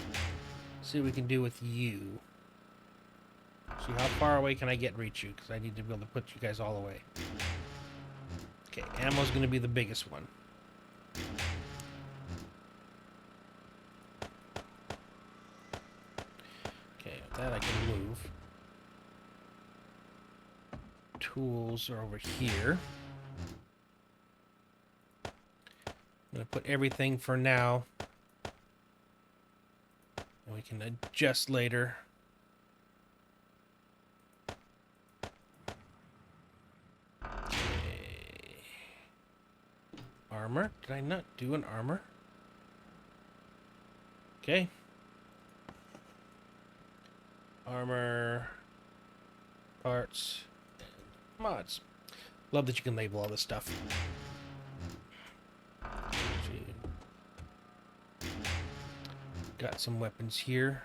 see what we can do with you. See how far away can I get and reach you, because I need to be able to put you guys all away. Okay, ammo's going to be the biggest one. Okay, with that I can move. Tools are over here. I'm going to put everything for now. And we can adjust later. Okay. Armor? Did I not do an armor? Okay. Armor. Parts. Mods. Love that you can label all this stuff. Got some weapons here.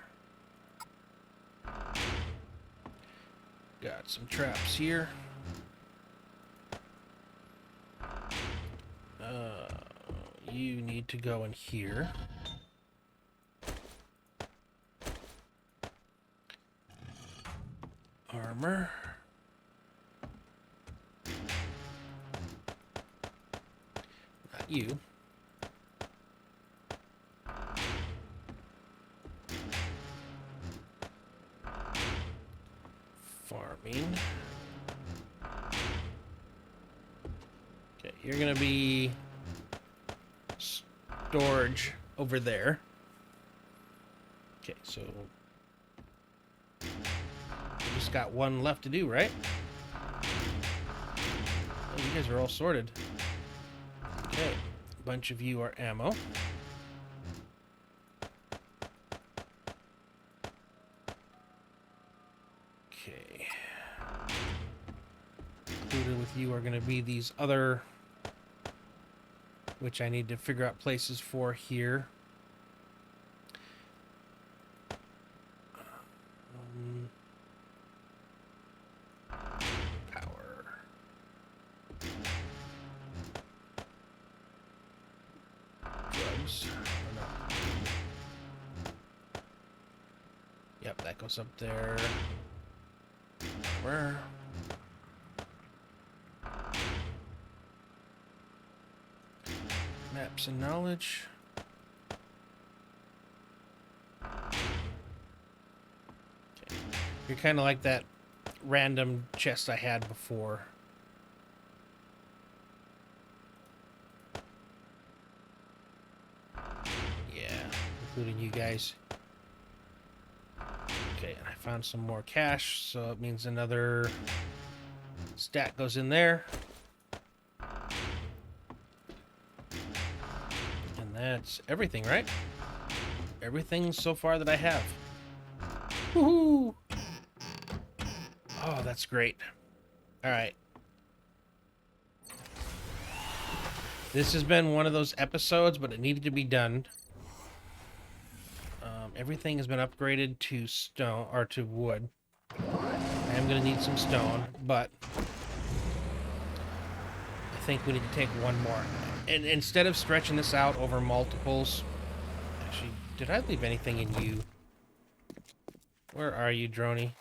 Got some traps here. You need to go in here. Armor. Not you. Farming. Okay, you're gonna be storage over there. Okay, so we just got one left to do, right? Oh, you guys are all sorted. Okay, a bunch of you are ammo. Okay. Included with you are going to be these other, which I need to figure out places for here. Power. Drugs. Oh, no. Yep, that goes up there. Where? Maps and knowledge. Okay. You're kind of like that random chest I had before. Yeah, including you guys. Okay, and I found some more cash, so it means another stat goes in there. And that's everything, right? Everything so far that I have. Woohoo! Oh, that's great. Alright. This has been one of those episodes, but it needed to be done. Everything has been upgraded to stone, or to wood. I am going to need some stone, but I think we need to take one more. And instead of stretching this out over multiples... Actually, did I leave anything in you? Where are you, Droney?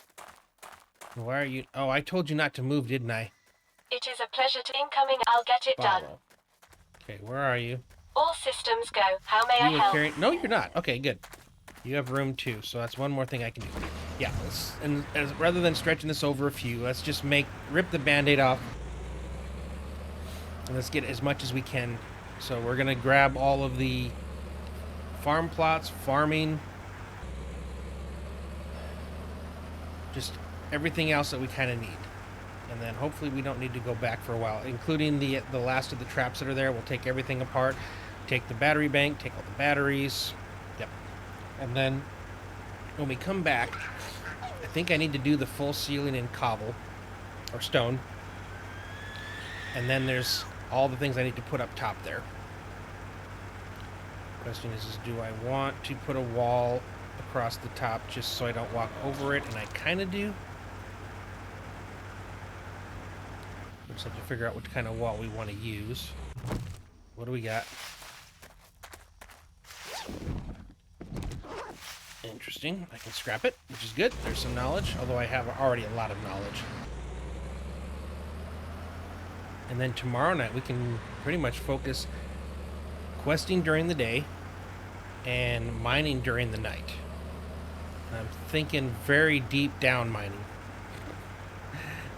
Why are you... Oh, I told you not to move, didn't I? It is a pleasure to incoming. I'll get it done. Follow. Okay, where are you? All systems go. How may I You were help? carrying... No, you're not. Okay, good. You have room too, so that's one more thing I can do. Yeah, rather than stretching this over a few, let's just rip the band-aid off. And let's get as much as we can. So we're gonna grab all of the farm plots, farming, just everything else that we kind of need. And then hopefully we don't need to go back for a while, including the last of the traps that are there. We'll take everything apart, take the battery bank, take all the batteries. Yep. And then when we come back, I think I need to do the full ceiling in cobble or stone. And then there's all the things I need to put up top there. Question is do I want to put a wall across the top just so I don't walk over it? And I kind of do. We just have to figure out what kind of wall we want to use. What do we got? Interesting. I can scrap it, which is good. There's some knowledge, although I have already a lot of knowledge. And then tomorrow night we can pretty much focus questing during the day and mining during the night. And I'm thinking very deep down mining.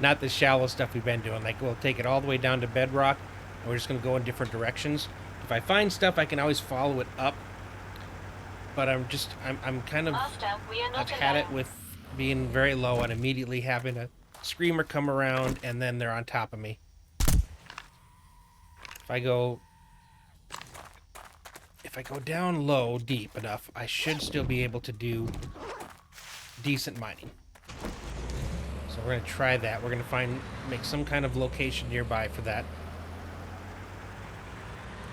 Not the shallow stuff we've been doing. Like, we'll take it all the way down to bedrock, and we're just going to go in different directions. If I find stuff, I can always follow it up. But I'm kind of... Master, we are not I've had alone. it with being very low and immediately having a screamer come around, and then they're on top of me. If I go down low, deep enough, I should still be able to do decent mining. So we're going to try that. We're going to make some kind of location nearby for that.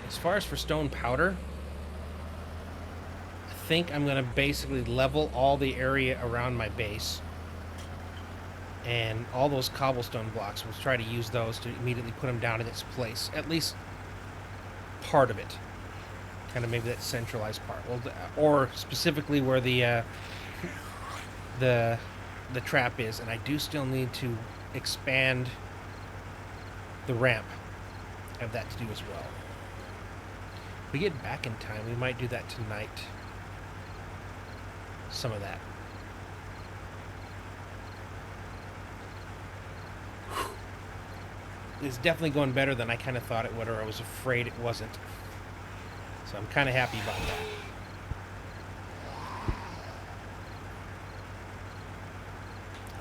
As far as for stone powder, I think I'm gonna basically level all the area around my base. And all those cobblestone blocks, we'll try to use those to immediately put them down in its place. At least part of it. Kind of maybe that centralized part. Well, or specifically where the trap is. And I do still need to expand the ramp. I have that to do as well. If we get back in time, we might do that tonight. Some of that. It's definitely going better than I kind of thought it would, or I was afraid it wasn't. So I'm kind of happy about that.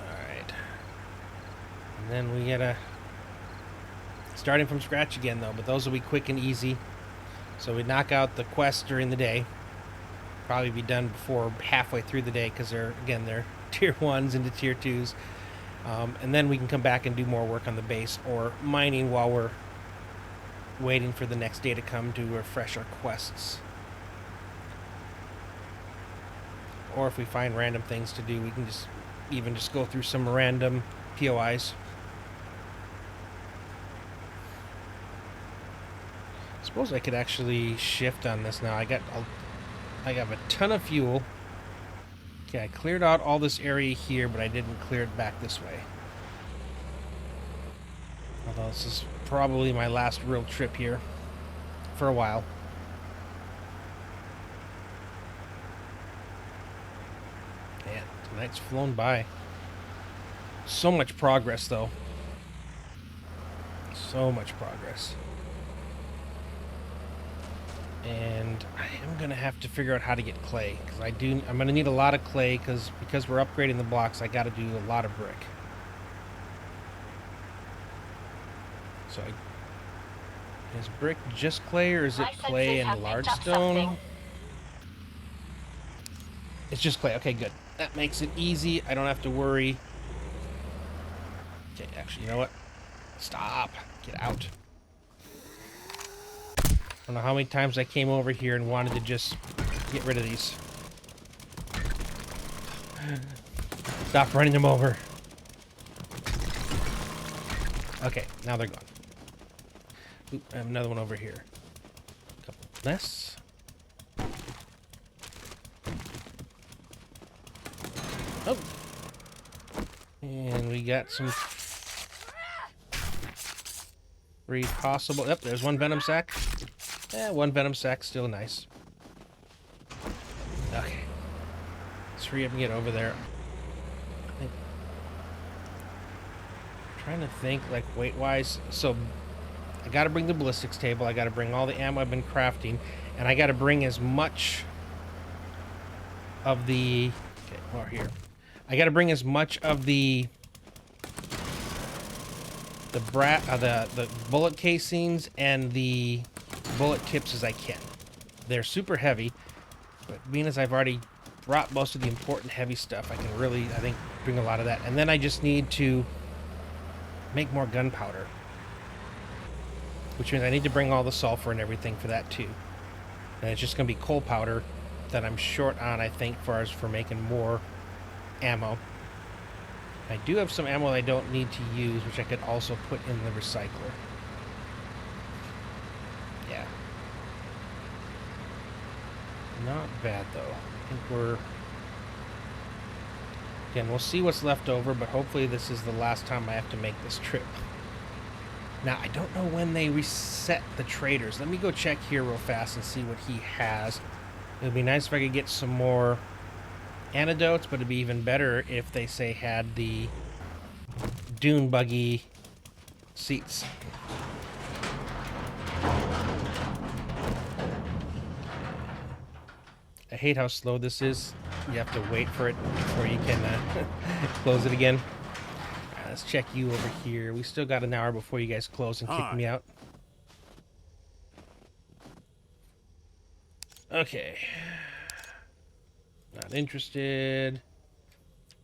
Alright. And then we gotta... Starting from scratch again, though, but those will be quick and easy. So we knock out the quests during the day. Probably be done before halfway through the day, because they're tier 1s into tier 2s. And then we can come back and do more work on the base or mining while we're waiting for the next day to come to refresh our quests. Or if we find random things to do, we can just go through some random POIs. I suppose I could actually shift on this now. I have a ton of fuel. Okay, I cleared out all this area here, but I didn't clear it back this way. Although this is probably my last real trip here for a while. Man, tonight's flown by. So much progress, though. So much progress. And I am going to have to figure out how to get clay, because I'm going to need a lot of clay, because we're upgrading the blocks, I got to do a lot of brick. So is brick just clay, or is it clay and large stone? It's just clay. Okay, good. That makes it easy. I don't have to worry. Okay, actually, you know what? Stop. Get out. I don't know how many times I came over here and wanted to just get rid of these. Stop running them over. Okay, now they're gone. Oop, I have another one over here. A couple less. Oh. And we got some free possible. Yep, there's one venom sack. Yeah, one venom sack, still nice. Okay. Let's hurry up and get over there. I'm trying to think, like, weight-wise. So, I gotta bring the ballistics table, I gotta bring all the ammo I've been crafting, and I gotta bring as much of the... Okay, more here. I gotta bring as much of the bullet casings and the bullet tips as I can. They're super heavy, but being as I've already brought most of the important heavy stuff, I can really, I think, bring a lot of that. And then I just need to make more gunpowder, which means I need to bring all the sulfur and everything for that too. And it's just going to be coal powder that I'm short on, I think, for making more ammo. I do have some ammo I don't need to use, which I could also put in the recycler. Yeah. Not bad, though. I think we're... Again, we'll see what's left over, but hopefully this is the last time I have to make this trip. Now, I don't know when they reset the traders. Let me go check here real fast and see what he has. It would be nice if I could get some more antidotes, but it'd be even better if they, say, had the dune buggy seats. I hate how slow this is. You have to wait for it before you can close it again. Let's check you over here. We still got an hour before you guys close and kick me out. Okay. Not interested.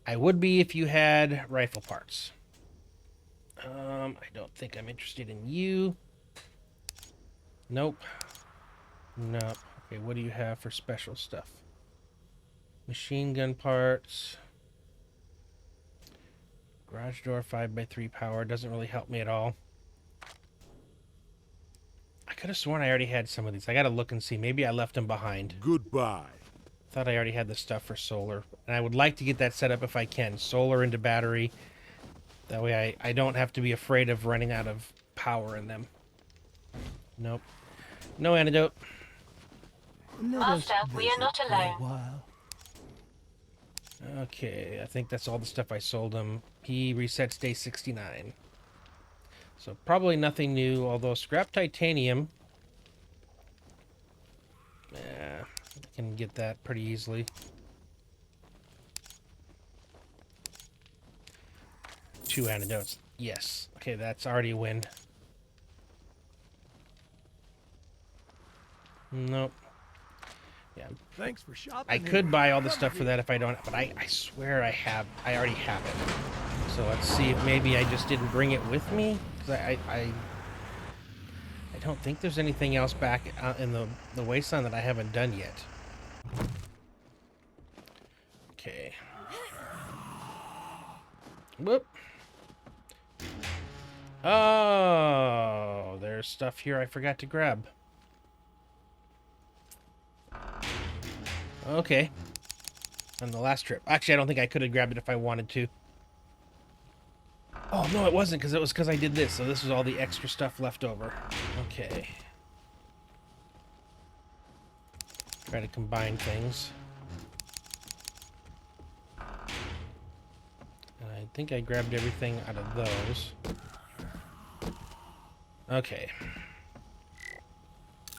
I would be if you had rifle parts. I don't think I'm interested in you. Nope. Nope. Okay, what do you have for special stuff? Machine gun parts. Garage door 5x3 power. Doesn't really help me at all. I could have sworn I already had some of these. I gotta look and see. Maybe I left them behind. Goodbye. Thought I already had the stuff for solar. And I would like to get that set up if I can. Solar into battery. That way I don't have to be afraid of running out of power in them. Nope. No antidote. Master, we are not alone. Okay, I think that's all the stuff I sold him. He resets day 69. So probably nothing new, although scrap titanium. Yeah, I can get that pretty easily. Two antidotes. Yes. Okay, that's already a win. Nope. Yeah. Thanks for shopping. I could buy all the stuff for that if I don't, but I swear I already have it. So let's see if maybe I just didn't bring it with me. Because I don't think there's anything else back in the wasteland that I haven't done yet. Okay. Whoop. Oh, there's stuff here I forgot to grab. Okay. On the last trip. Actually, I don't think I could have grabbed it if I wanted to. Oh, no, it wasn't, because it was because I did this. So this was all the extra stuff left over. Okay. Try to combine things. And I think I grabbed everything out of those. Okay.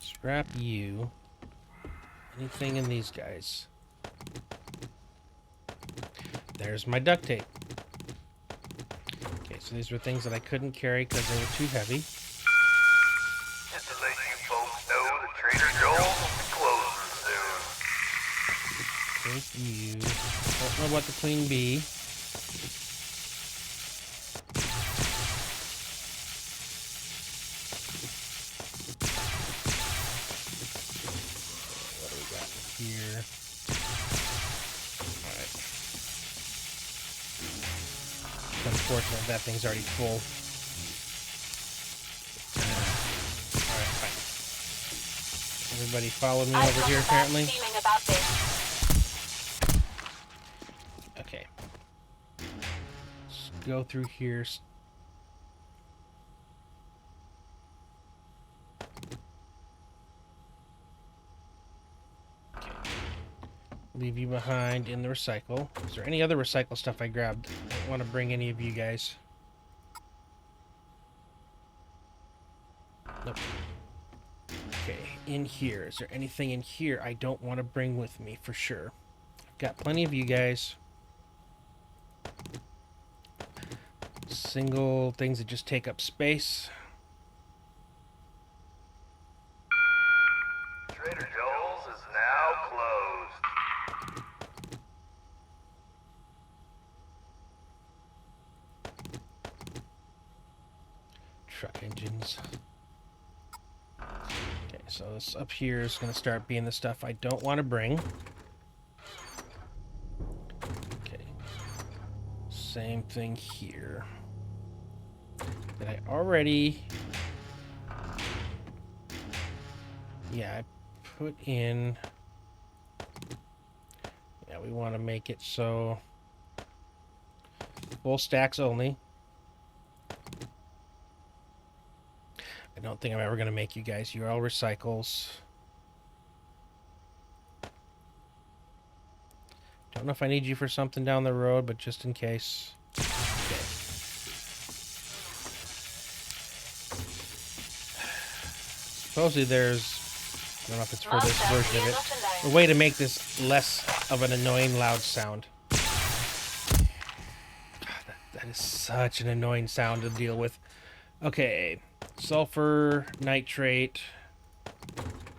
Scrap you. Anything in these guys? There's my duct tape. Okay, so these were things that I couldn't carry because they were too heavy. Just to let you folks know that Trader Joel's will be closing soon. Thank you. Don't know what the queen bee. What do we got here? Alright. It's unfortunate that thing's already full. Alright, fine. Everybody followed me I've over got here a bad apparently. feeling about this. Okay. Let's go through here. Okay. Leave you behind in the recycle. Is there any other recycle stuff I grabbed? I don't want to bring any of you guys. Nope. Okay, in here. Is there anything in here I don't want to bring with me for sure? I've got plenty of you guys. Single things that just take up space. Trader Joel's is now closed. Truck engines. Okay, so this up here is going to start being the stuff I don't want to bring. Okay. Same thing here. Did I already... Yeah, I put in... Yeah, we want to make it so... Full stacks only. I don't think I'm ever going to make you guys. You're all recycles. Don't know if I need you for something down the road, but just in case. Okay. Supposedly there's, I don't know if it's for this Master, version we of are it, not a alone. way to make this less of an annoying loud sound. God, that is such an annoying sound to deal with. Okay, sulfur, nitrate,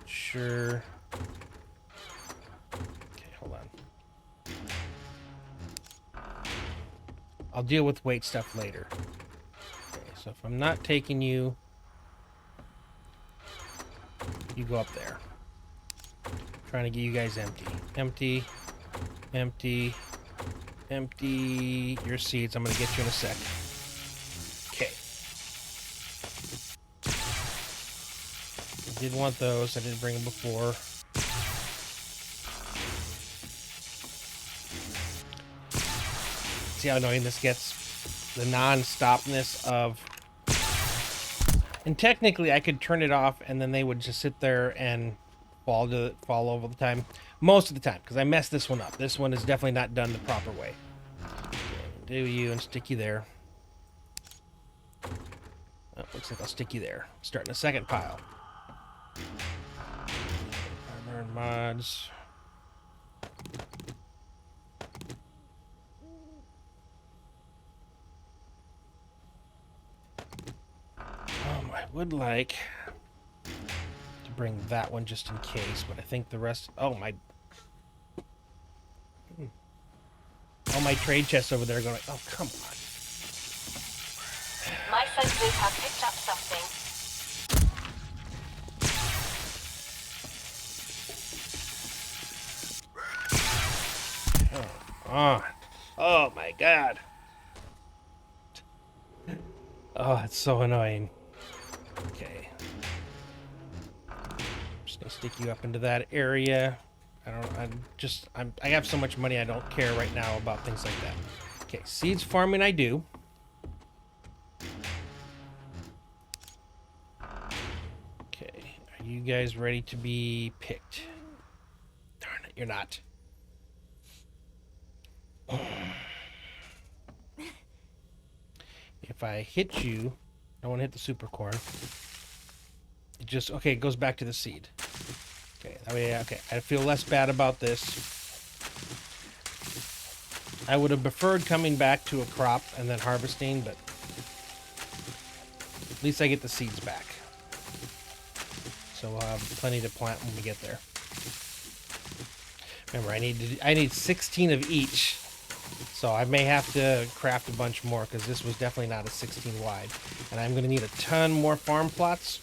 sure. Okay, hold on. I'll deal with weight stuff later. Okay, so if I'm not taking you, you go up there. Trying to get you guys empty. Empty. Empty. Empty your seeds. I'm gonna get you in a sec. Okay. I did want those. I didn't bring them before. See how annoying this gets? The non-stopness of... And technically, I could turn it off, and then they would just sit there and fall over the time. Most of the time, because I messed this one up. This one is definitely not done the proper way. Do you and stick you there. Oh, looks like I'll stick you there. Starting a second pile. Armor and mods. I would like to bring that one just in case, but I think the rest... Oh, my... All my trade chests over there are going... Oh, come on. My senses have picked up something. Come on. Oh, my God. Oh, it's so annoying. Okay. Just gonna stick you up into that area. I have so much money I don't care right now about things like that. Okay, seeds farming I do. Okay, are you guys ready to be picked? Darn it, you're not. If I hit you, I want to hit the super corn. It just, okay, it goes back to the seed. Okay, that way, okay, I feel less bad about this. I would have preferred coming back to a crop and then harvesting, but at least I get the seeds back. So we'll have plenty to plant when we get there. Remember, I need 16 of each. So I may have to craft a bunch more because this was definitely not a 16 wide. And I'm going to need a ton more farm plots.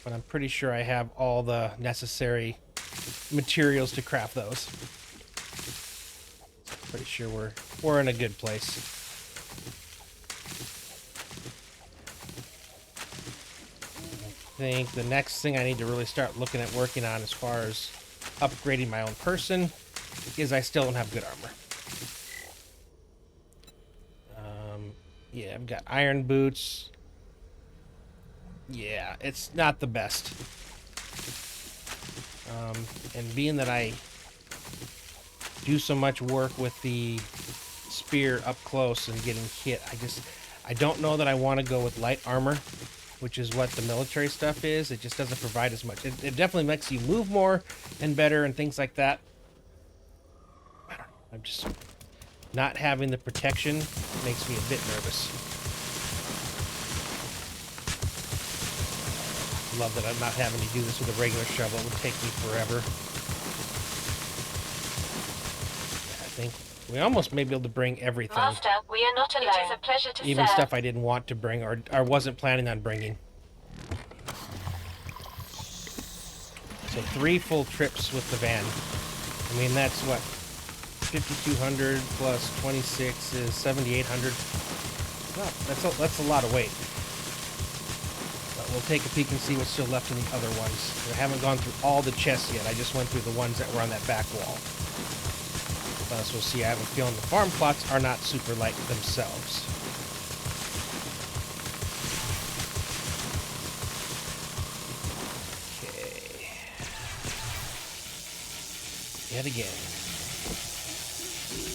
But I'm pretty sure I have all the necessary materials to craft those. Pretty sure we're in a good place. I think the next thing I need to really start looking at working on as far as upgrading my own person is I still don't have good armor. Yeah, I've got iron boots. Yeah, it's not the best. And being that I do so much work with the spear up close and getting hit, I don't know that I want to go with light armor, which is what the military stuff is. It just doesn't provide as much. It definitely makes you move more and better and things like that. I don't know. I'm just... Not having the protection makes me a bit nervous. Love that I'm not having to do this with a regular shovel. It would take me forever. I think we almost may be able to bring everything. Master, we are not alone. It is a pleasure to Even serve. stuff I didn't want to bring or wasn't planning on bringing. So 3 full trips with the van. I mean, that's what? 5,200 plus 26 is 7,800. Well, that's a lot of weight. But we'll take a peek and see what's still left in the other ones. I haven't gone through all the chests yet. I just went through the ones that were on that back wall. Plus, we'll see. I have a feeling the farm plots are not super light themselves. Okay. Yet again.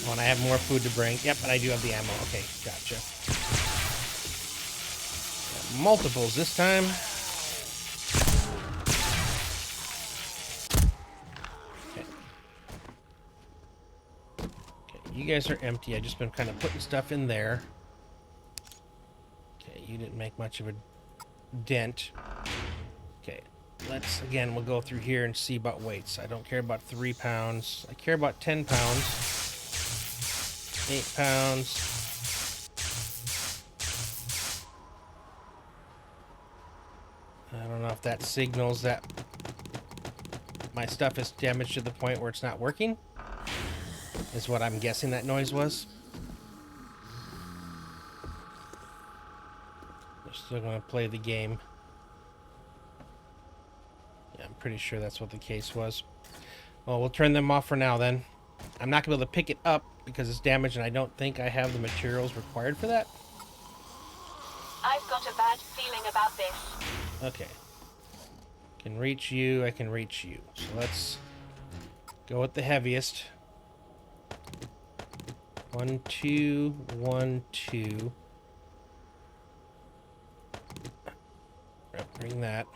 Oh, and I have more food to bring. Yep, but I do have the ammo. Okay, gotcha. Got multiples this time. Okay. Okay, you guys are empty. I've just been kind of putting stuff in there. Okay, you didn't make much of a dent. Okay, we'll go through here and see about weights. I don't care about 3 pounds. I care about 10 pounds. 8 pounds. I don't know if that signals that my stuff is damaged to the point where it's not working. is what I'm guessing that noise was. They're still going to play the game. Yeah, I'm pretty sure that's what the case was. Well, we'll turn them off for now then. I'm not going to be able to pick it up because it's damaged, and I don't think I have the materials required for that. I've got a bad feeling about this. Okay. Can reach you, I can reach you. So let's go with the heaviest. 1, 2, 1, 2. Bring that.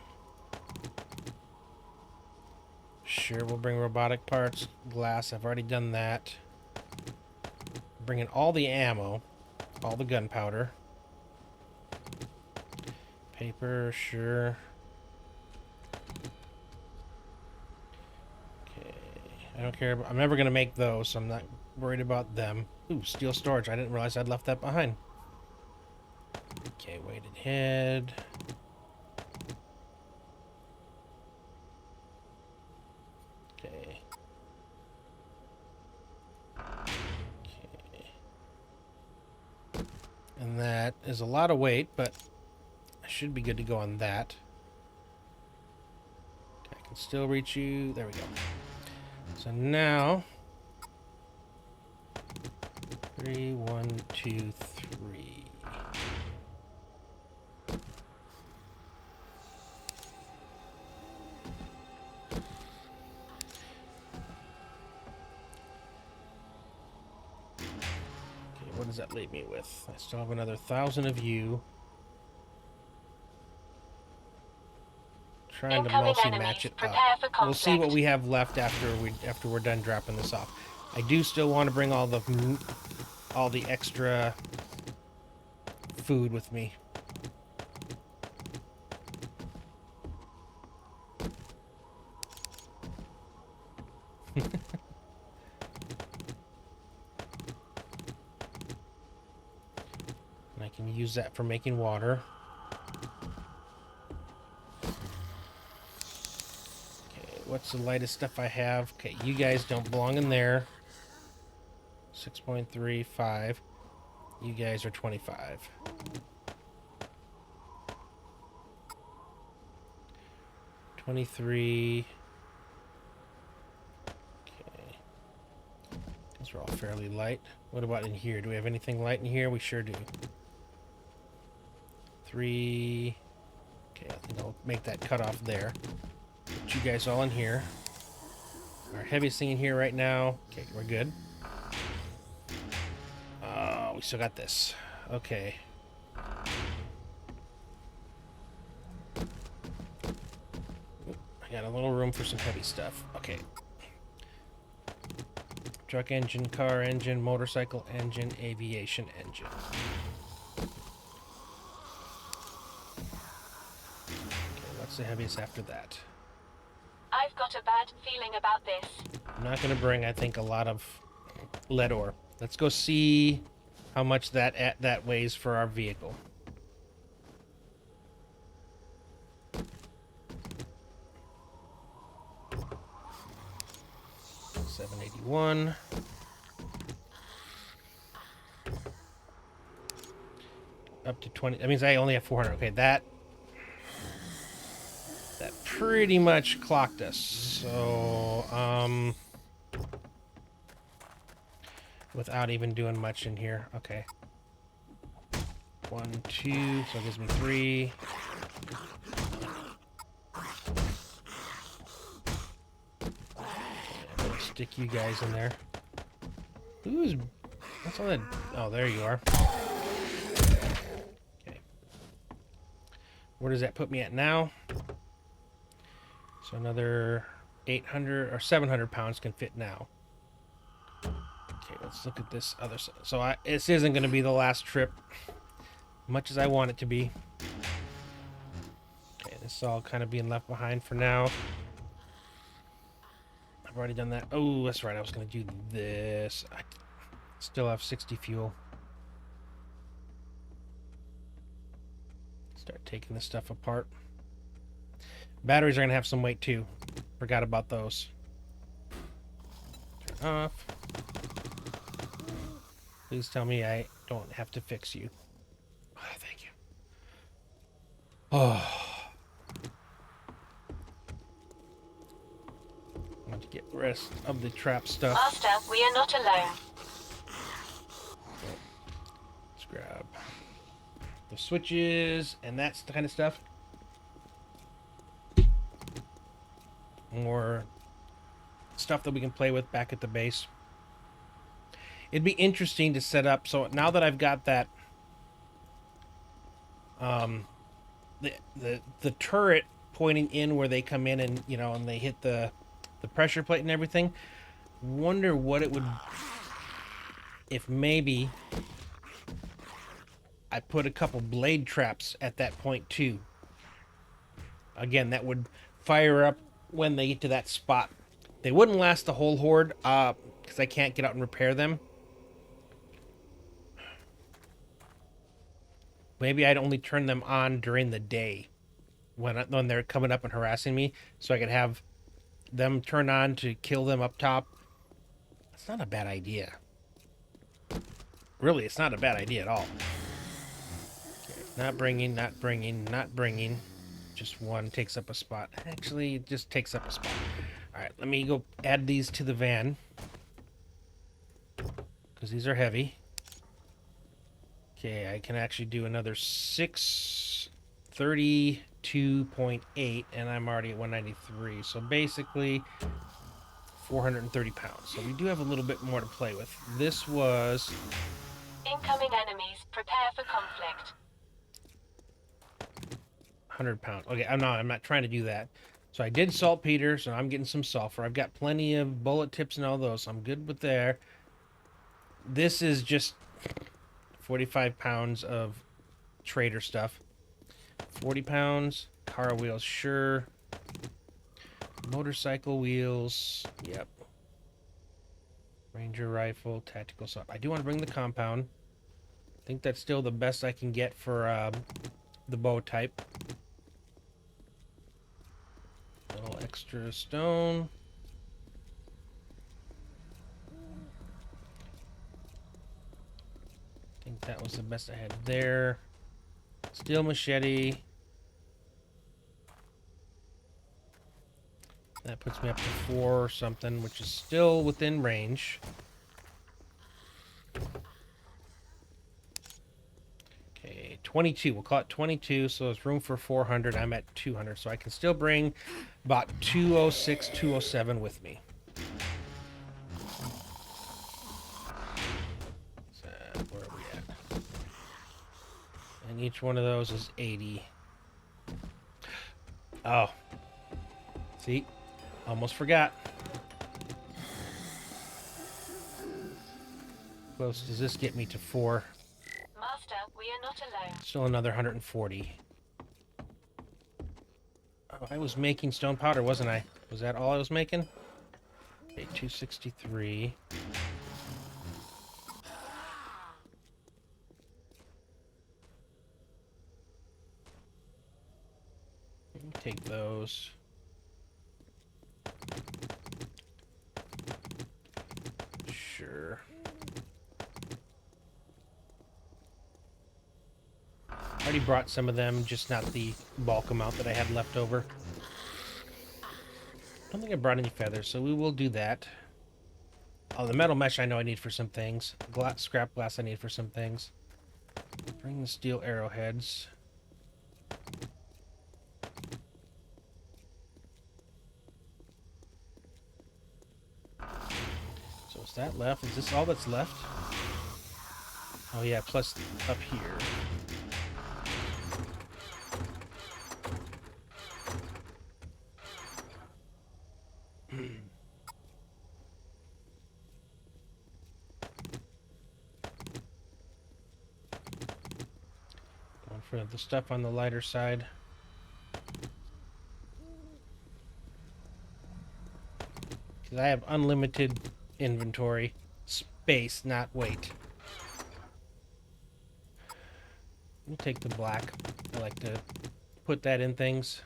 Sure, we'll bring robotic parts, glass. I've already done that. Bringing all the ammo, all the gunpowder. Paper, sure. Okay, I don't care. I'm never gonna make those, so I'm not worried about them. Ooh, steel storage. I didn't realize I'd left that behind. Okay, weighted head. Okay. Okay. And that is a lot of weight, but I should be good to go on that. Okay, I can still reach you. There we go. So now 3, 1, 2, 3. Okay, what does that leave me with? I still have another 1,000 of you. Trying to Incoming mostly enemies. match it Prepare up. for We'll see what conflict. we have left after we're done dropping this off. I do still want to bring all the extra food with me. And I can use that for making water. Okay, what's the lightest stuff I have? Okay, you guys don't belong in there. 6.35. You guys are 25. $23. Okay. These are all fairly light. What about in here? Do we have anything light in here? We sure do. 3. Okay, I think I'll make that cutoff there. Put you guys all in here. Our heaviest thing in here right now. Okay, we're good. Oh, we still got this. Okay. I got a little room for some heavy stuff. Okay. Truck engine, car engine, motorcycle engine, aviation engine. Okay, what's the heaviest after that? I've got a bad feeling about this. I'm not going to bring, I think, a lot of lead ore. Let's go see how much that weighs for our vehicle. $781. Up to 20. That means I only have 400. Okay, that pretty much clocked us. So, without even doing much in here. Okay. 1, 2, so it gives me 3. I'm gonna stick you guys in there. What's all that? Oh, there you are. Okay. Where does that put me at now? So another 800 or 700 pounds can fit now. Okay, let's look at this other side. So this isn't going to be the last trip, much as I want it to be. Okay, this is all kind of being left behind for now. I've already done that. Oh, that's right. I was going to do this. I still have 60 fuel. Start taking this stuff apart. Batteries are going to have some weight too. Forgot about those. Turn off. Please tell me I don't have to fix you. Oh, thank you. Oh. I want to get the rest of the trap stuff. Master, we are not alone. Let's grab the switches and that's the kind of stuff. More stuff that we can play with back at the base. It'd be interesting to set up. So now that I've got that, the turret pointing in where they come in and and they hit the pressure plate and everything. Wonder what it would if maybe I put a couple blade traps at that point too. Again, that would fire up when they get to that spot. They wouldn't last the whole horde because I can't get out and repair them. Maybe I'd only turn them on during the day when they're coming up and harassing me, so I could have them turn on to kill them up top. That's not a bad idea. Really, it's not a bad idea at all. Okay, not bringing, not bringing, not bringing. Just one takes up a spot. Actually, it just takes up a spot. Alright, let me go add these to the van. Because these are heavy. Okay, I can actually do another 632.8, and I'm already at 193. So basically, 430 pounds. So we do have a little bit more to play with. This was... Incoming enemies. Prepare for conflict. 100 pounds. Okay, I'm not trying to do that. So I did saltpeter, so I'm getting some sulfur. I've got plenty of bullet tips and all those, so I'm good with there. This is just 45 pounds of trader stuff. 40 pounds. Car wheels, sure. Motorcycle wheels, yep. Ranger rifle, tactical assault. I do want to bring the compound. I think that's still the best I can get for the bow type. A little extra stone. I think that was the best I had there. Steel machete. That puts me up to 4 or something, which is still within range. Okay, 22. We'll call it 22, so there's room for 400. I'm at 200, so I can still bring about 206, 207 with me. So, where are we at? And each one of those is 80. Oh. See? Almost forgot. Close does this get me to 4? Master, we are not alone. Still another 140. Oh, I was making stone powder, wasn't I? Was that all I was making? Okay, 263. Take those. Sure. I already brought some of them, just not the bulk amount that I had left over. I don't think I brought any feathers, so we will do that. Oh, the metal mesh I know I need for some things. Scrap glass I need for some things. Bring the steel arrowheads. So is that left? Is this all that's left? Oh yeah, plus up here. Going for the stuff on the lighter side. Because I have unlimited inventory space, not weight. We'll take the black. I like to put that in things.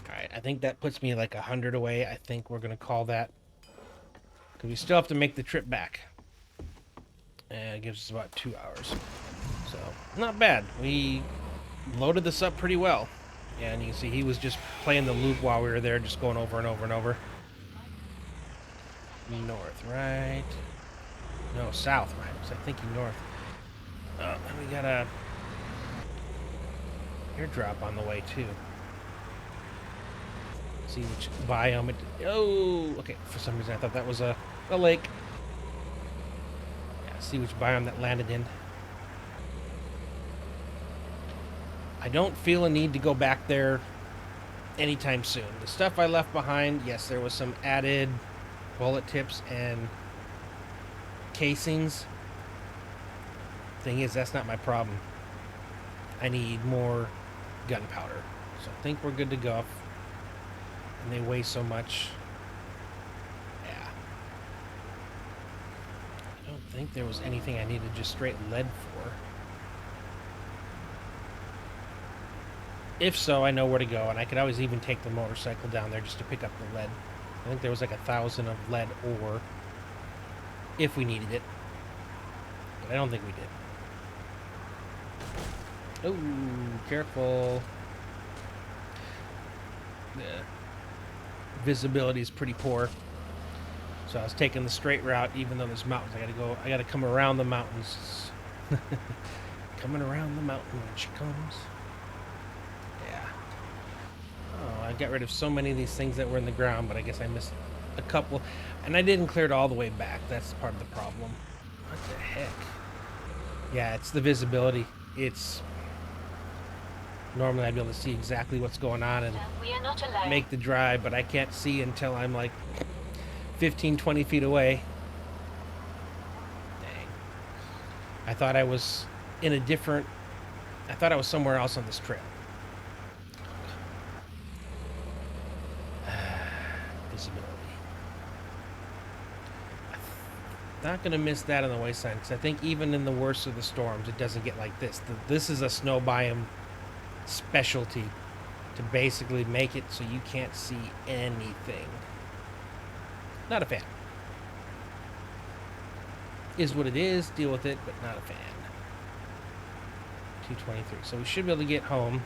Alright, think that puts me like 100 away. I think we're gonna call that, because we still have to make the trip back. And it gives us about 2 hours. So, not bad. We loaded this up pretty well. Yeah, and you can see he was just playing the loop while we were there, just going over and over and over. North, right? No, south, right? Was I thinking north? Oh, and we got a airdrop on the way, too. See which biome it... Oh, okay. For some reason, I thought that was a lake. Yeah, see which biome that landed in. I don't feel a need to go back there anytime soon. The stuff I left behind, yes, there was some added bullet tips and casings. Thing is, that's not my problem. I need more gunpowder. So I think we're good to go. And they weigh so much. Yeah. I don't think there was anything I needed just straight lead for. If so, I know where to go, and I could always even take the motorcycle down there just to pick up the lead. I think there was like 1,000 of lead ore if we needed it. But I don't think we did. Oh, careful. The visibility is pretty poor. So I was taking the straight route, even though there's mountains. I gotta come around the mountains. Coming around the mountain when she comes. Yeah. Oh, I got rid of so many of these things that were in the ground, but I guess I missed a couple. And I didn't clear it all the way back. That's part of the problem. What the heck? Yeah, it's the visibility. It's... Normally I'd be able to see exactly what's going on and We are not alone. make the drive, but I can't see until I'm like 15, 20 feet away. Dang. I thought I was in a different... I thought I was somewhere else on this trail. Visibility. Not going to miss that on the wasteland, because I think even in the worst of the storms, it doesn't get like this. This is a snow biome specialty to basically make it so you can't see anything. Not a fan. Is what it is, deal with it, but not a fan. 223. So we should be able to get home.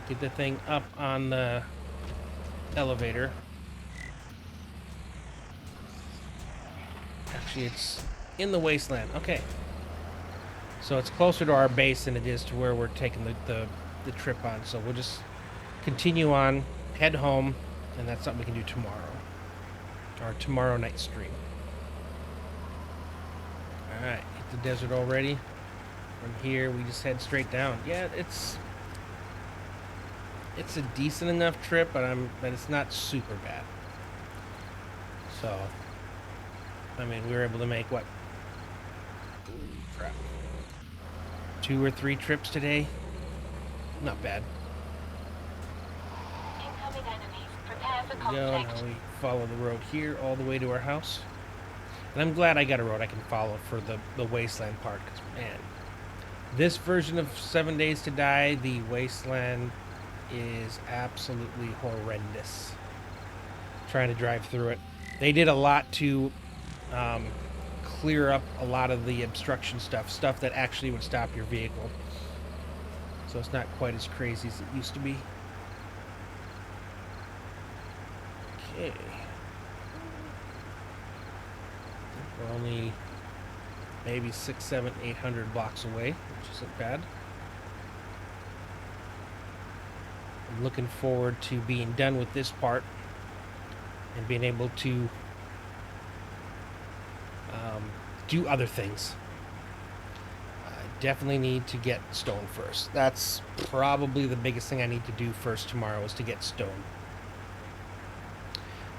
Get the thing up on the elevator. Actually, it's in the wasteland. Okay. So it's closer to our base than it is to where we're taking the trip on. So we'll just continue on, head home, and that's something we can do tomorrow. Our tomorrow night stream. Alright, hit the desert already. From here, we just head straight down. Yeah, it's a decent enough trip, but it's not super bad. So, I mean, we were able to make what? Ooh, crap. 2 or 3 trips today. Not bad. Incoming enemies. Prepare for There we go. conflict. Now we follow the road here all the way to our house. And I'm glad I got a road I can follow for the wasteland part, because, man, this version of 7 Days to Die, the wasteland is absolutely horrendous. Trying to drive through it. They did a lot to clear up a lot of the obstruction stuff that actually would stop your vehicle. So it's not quite as crazy as it used to be. Okay. We're only maybe 600, 700, 800 blocks away, which isn't bad. I'm looking forward to being done with this part and being able to do other things. I definitely need to get stone first. That's probably the biggest thing I need to do first tomorrow, is to get stone.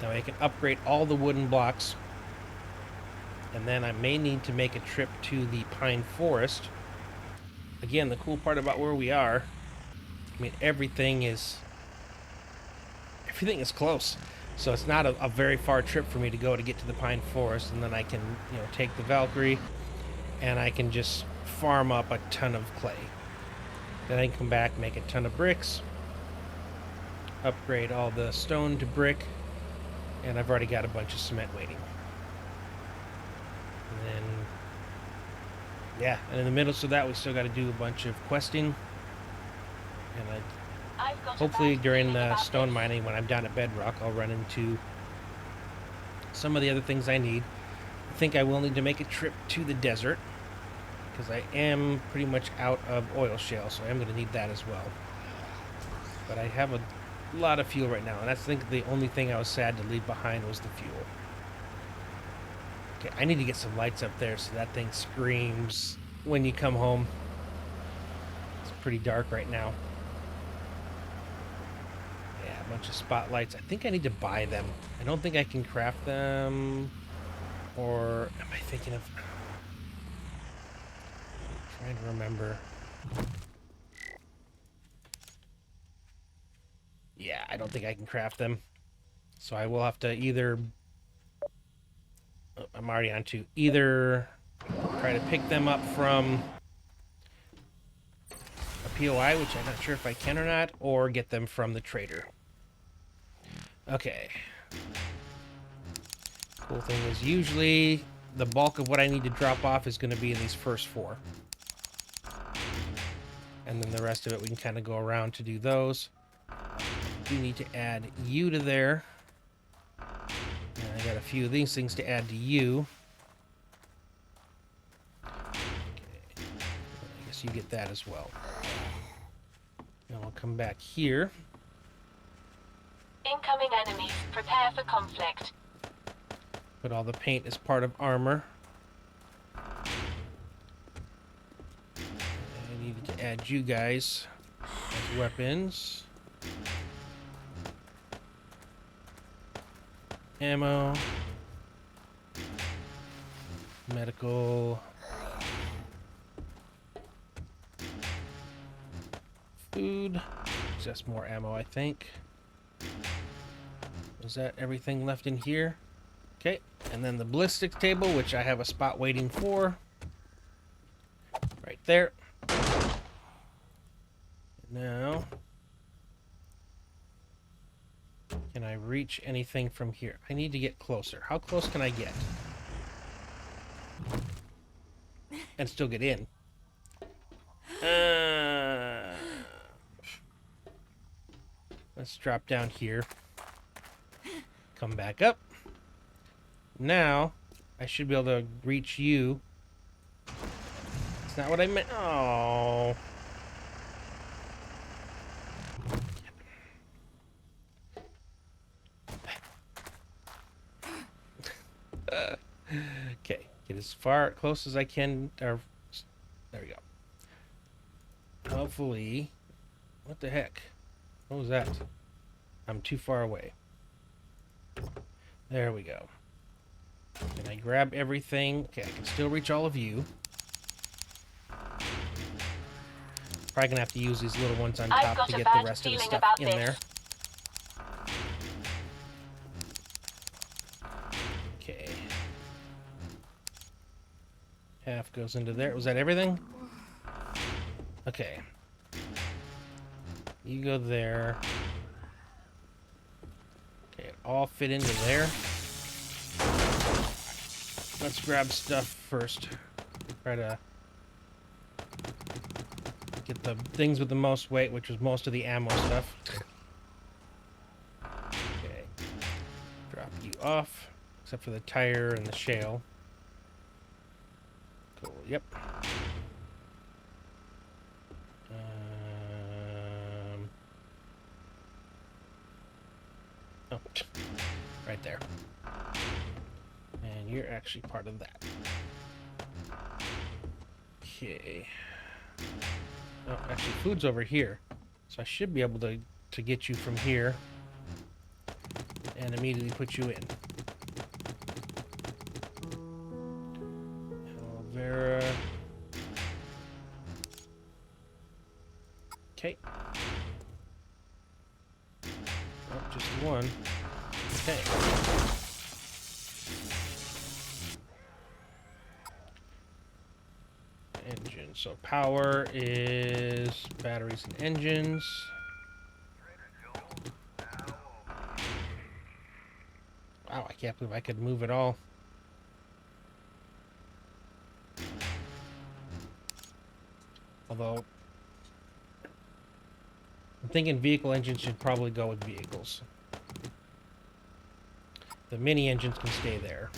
Now I can upgrade all the wooden blocks, and then I may need to make a trip to the pine forest. Again, the cool part about where we are, I mean, everything is close. So it's not a very far trip for me to go to get to the pine forest, and then I can, take the Valkyrie and I can just farm up a ton of clay. Then I can come back, make a ton of bricks, upgrade all the stone to brick, and I've already got a bunch of cement waiting. And then, yeah, and in the middle of that, we still got to do a bunch of questing. And I've got a hopefully bad during feeling the about stone this. mining, when I'm down at Bedrock, I'll run into some of the other things I need. I think I will need to make a trip to the desert, because I am pretty much out of oil shale, so I am going to need that as well. But I have a lot of fuel right now, and that's, I think, the only thing I was sad to leave behind was the fuel. Okay, I need to get some lights up there so that thing screams when you come home. It's pretty dark right now. Yeah, a bunch of spotlights. I think I need to buy them. I don't think I can craft them. Or am I thinking of... I'm trying to remember. Yeah, I don't think I can craft them. So I will have to either... Oh, I'm already on to either try to pick them up from a POI, which I'm not sure if I can or not, or get them from the trader. Okay. Cool thing is usually the bulk of what I need to drop off is going to be in these first 4. And then the rest of it we can kind of go around to do those. You need to add you to there. And I got a few of these things to add to you. Okay. I guess you get that as well. And we'll come back here. Incoming enemies. Prepare for conflict. Put all the paint as part of armor. I needed to add you guys as weapons. Ammo. Medical. Food. Just more ammo, I think. Was that everything left in here? Okay, and then the ballistics table, which I have a spot waiting for. Right there. Now, can I reach anything from here? I need to get closer. How close can I get? And still get in. Let's drop down here. Come back up. Now, I should be able to reach you. That's not what I meant. Oh. Okay, get as far close as I can. Or, there we go. Hopefully, what the heck? What was that? I'm too far away. There we go. Can I grab everything? Okay, I can still reach all of you. Probably gonna have to use these little ones on top to get the rest of the stuff in there. Okay. Half goes into there. Was that everything? Okay. You go there. Okay, all fit into there. Let's grab stuff first. Try to get the things with the most weight, which was most of the ammo stuff. Okay. Drop you off, except for the tire and the shale. Cool, yep. Oh, right there. And you're actually part of that. Okay. Oh, actually, food's over here. So I should be able to get you from here and immediately put you in. Aloe vera. Okay. Oh, just one. Okay. Engine. So power is batteries and engines. I can't believe I could move it all. Although, I'm thinking vehicle engines should probably go with vehicles. The mini engines can stay there.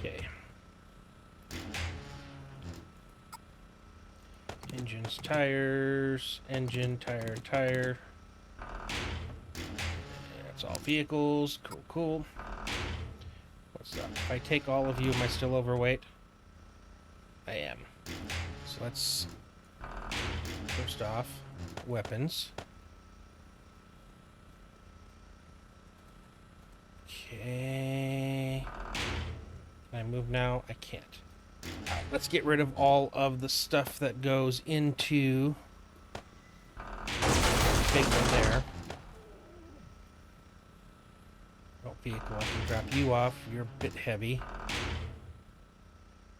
Okay. Engines, tires, engine, tire, tire. That's all vehicles. Cool, cool. What's up? If I take all of you, am I still overweight? I am. So let's... First off, weapons. Okay. Can I move now? I can't. Alright, let's get rid of all of the stuff that goes into the big one there. Oh, vehicle, I can drop you off. You're a bit heavy.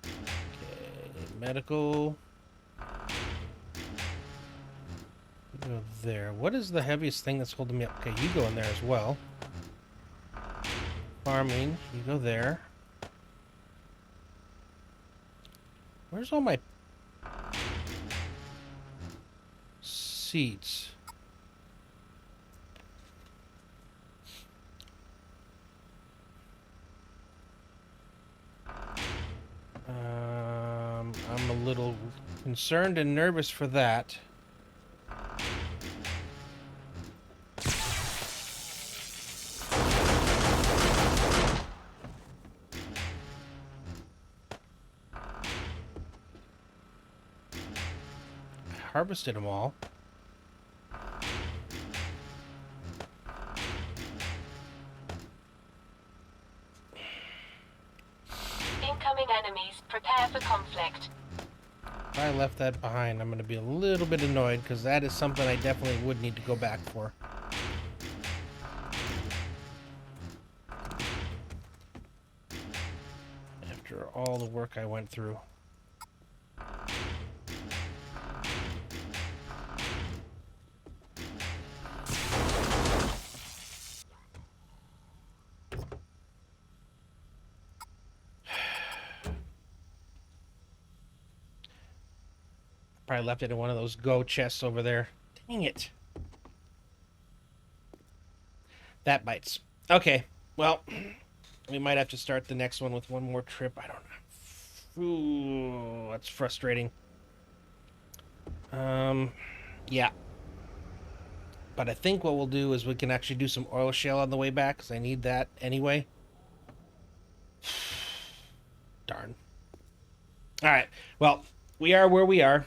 Okay, medical. You go there. What is the heaviest thing that's holding me up? Okay, you go in there as well. Farming, you go there. Where's all my seats? I'm a little concerned and nervous for that. Harvested them all. Incoming enemies. Prepare for conflict. If I left that behind, I'm going to be a little bit annoyed because that is something I definitely would need to go back for. After all the work I went through. Probably left it in one of those go chests over there. Dang it. That bites. Okay, well, we might have to start the next one with one more trip. I don't know. Ooh, that's frustrating. Yeah. But I think what we'll do is we can actually do some oil shale on the way back, because I need that anyway. Darn. Alright, well, we are where we are.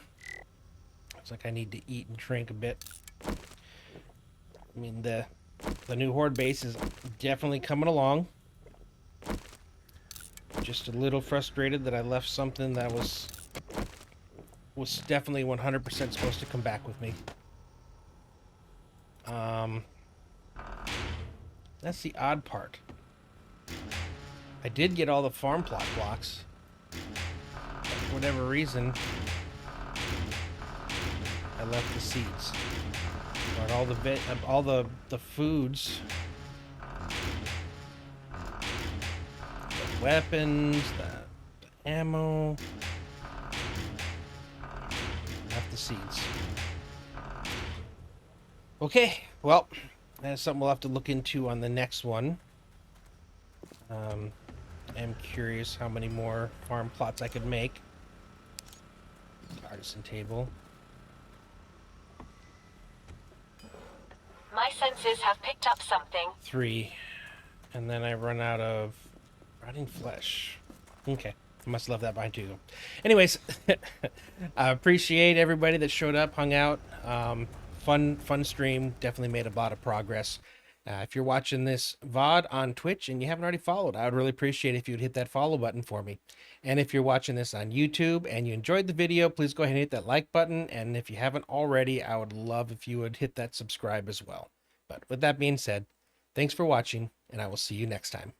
Looks like I need to eat and drink a bit. I mean, the new Horde base is definitely coming along. Just a little frustrated that I left something that was definitely 100% supposed to come back with me. That's the odd part. I did get all the farm plot blocks. But for whatever reason, I left the seeds. Got all the foods. The weapons, the ammo. Left the seeds. Okay, well, that's something we'll have to look into on the next one. I'm curious how many more farm plots I could make. Artisan table. My senses have picked up something. 3. And then I run out of rotting flesh. Okay. I must have left that behind too. Anyways, I appreciate everybody that showed up, hung out. Fun stream. Definitely made a lot of progress. If you're watching this VOD on Twitch and you haven't already followed, I would really appreciate it if you would hit that follow button for me. And if you're watching this on YouTube and you enjoyed the video, please go ahead and hit that like button. And if you haven't already, I would love if you would hit that subscribe as well. But with that being said, thanks for watching, and I will see you next time.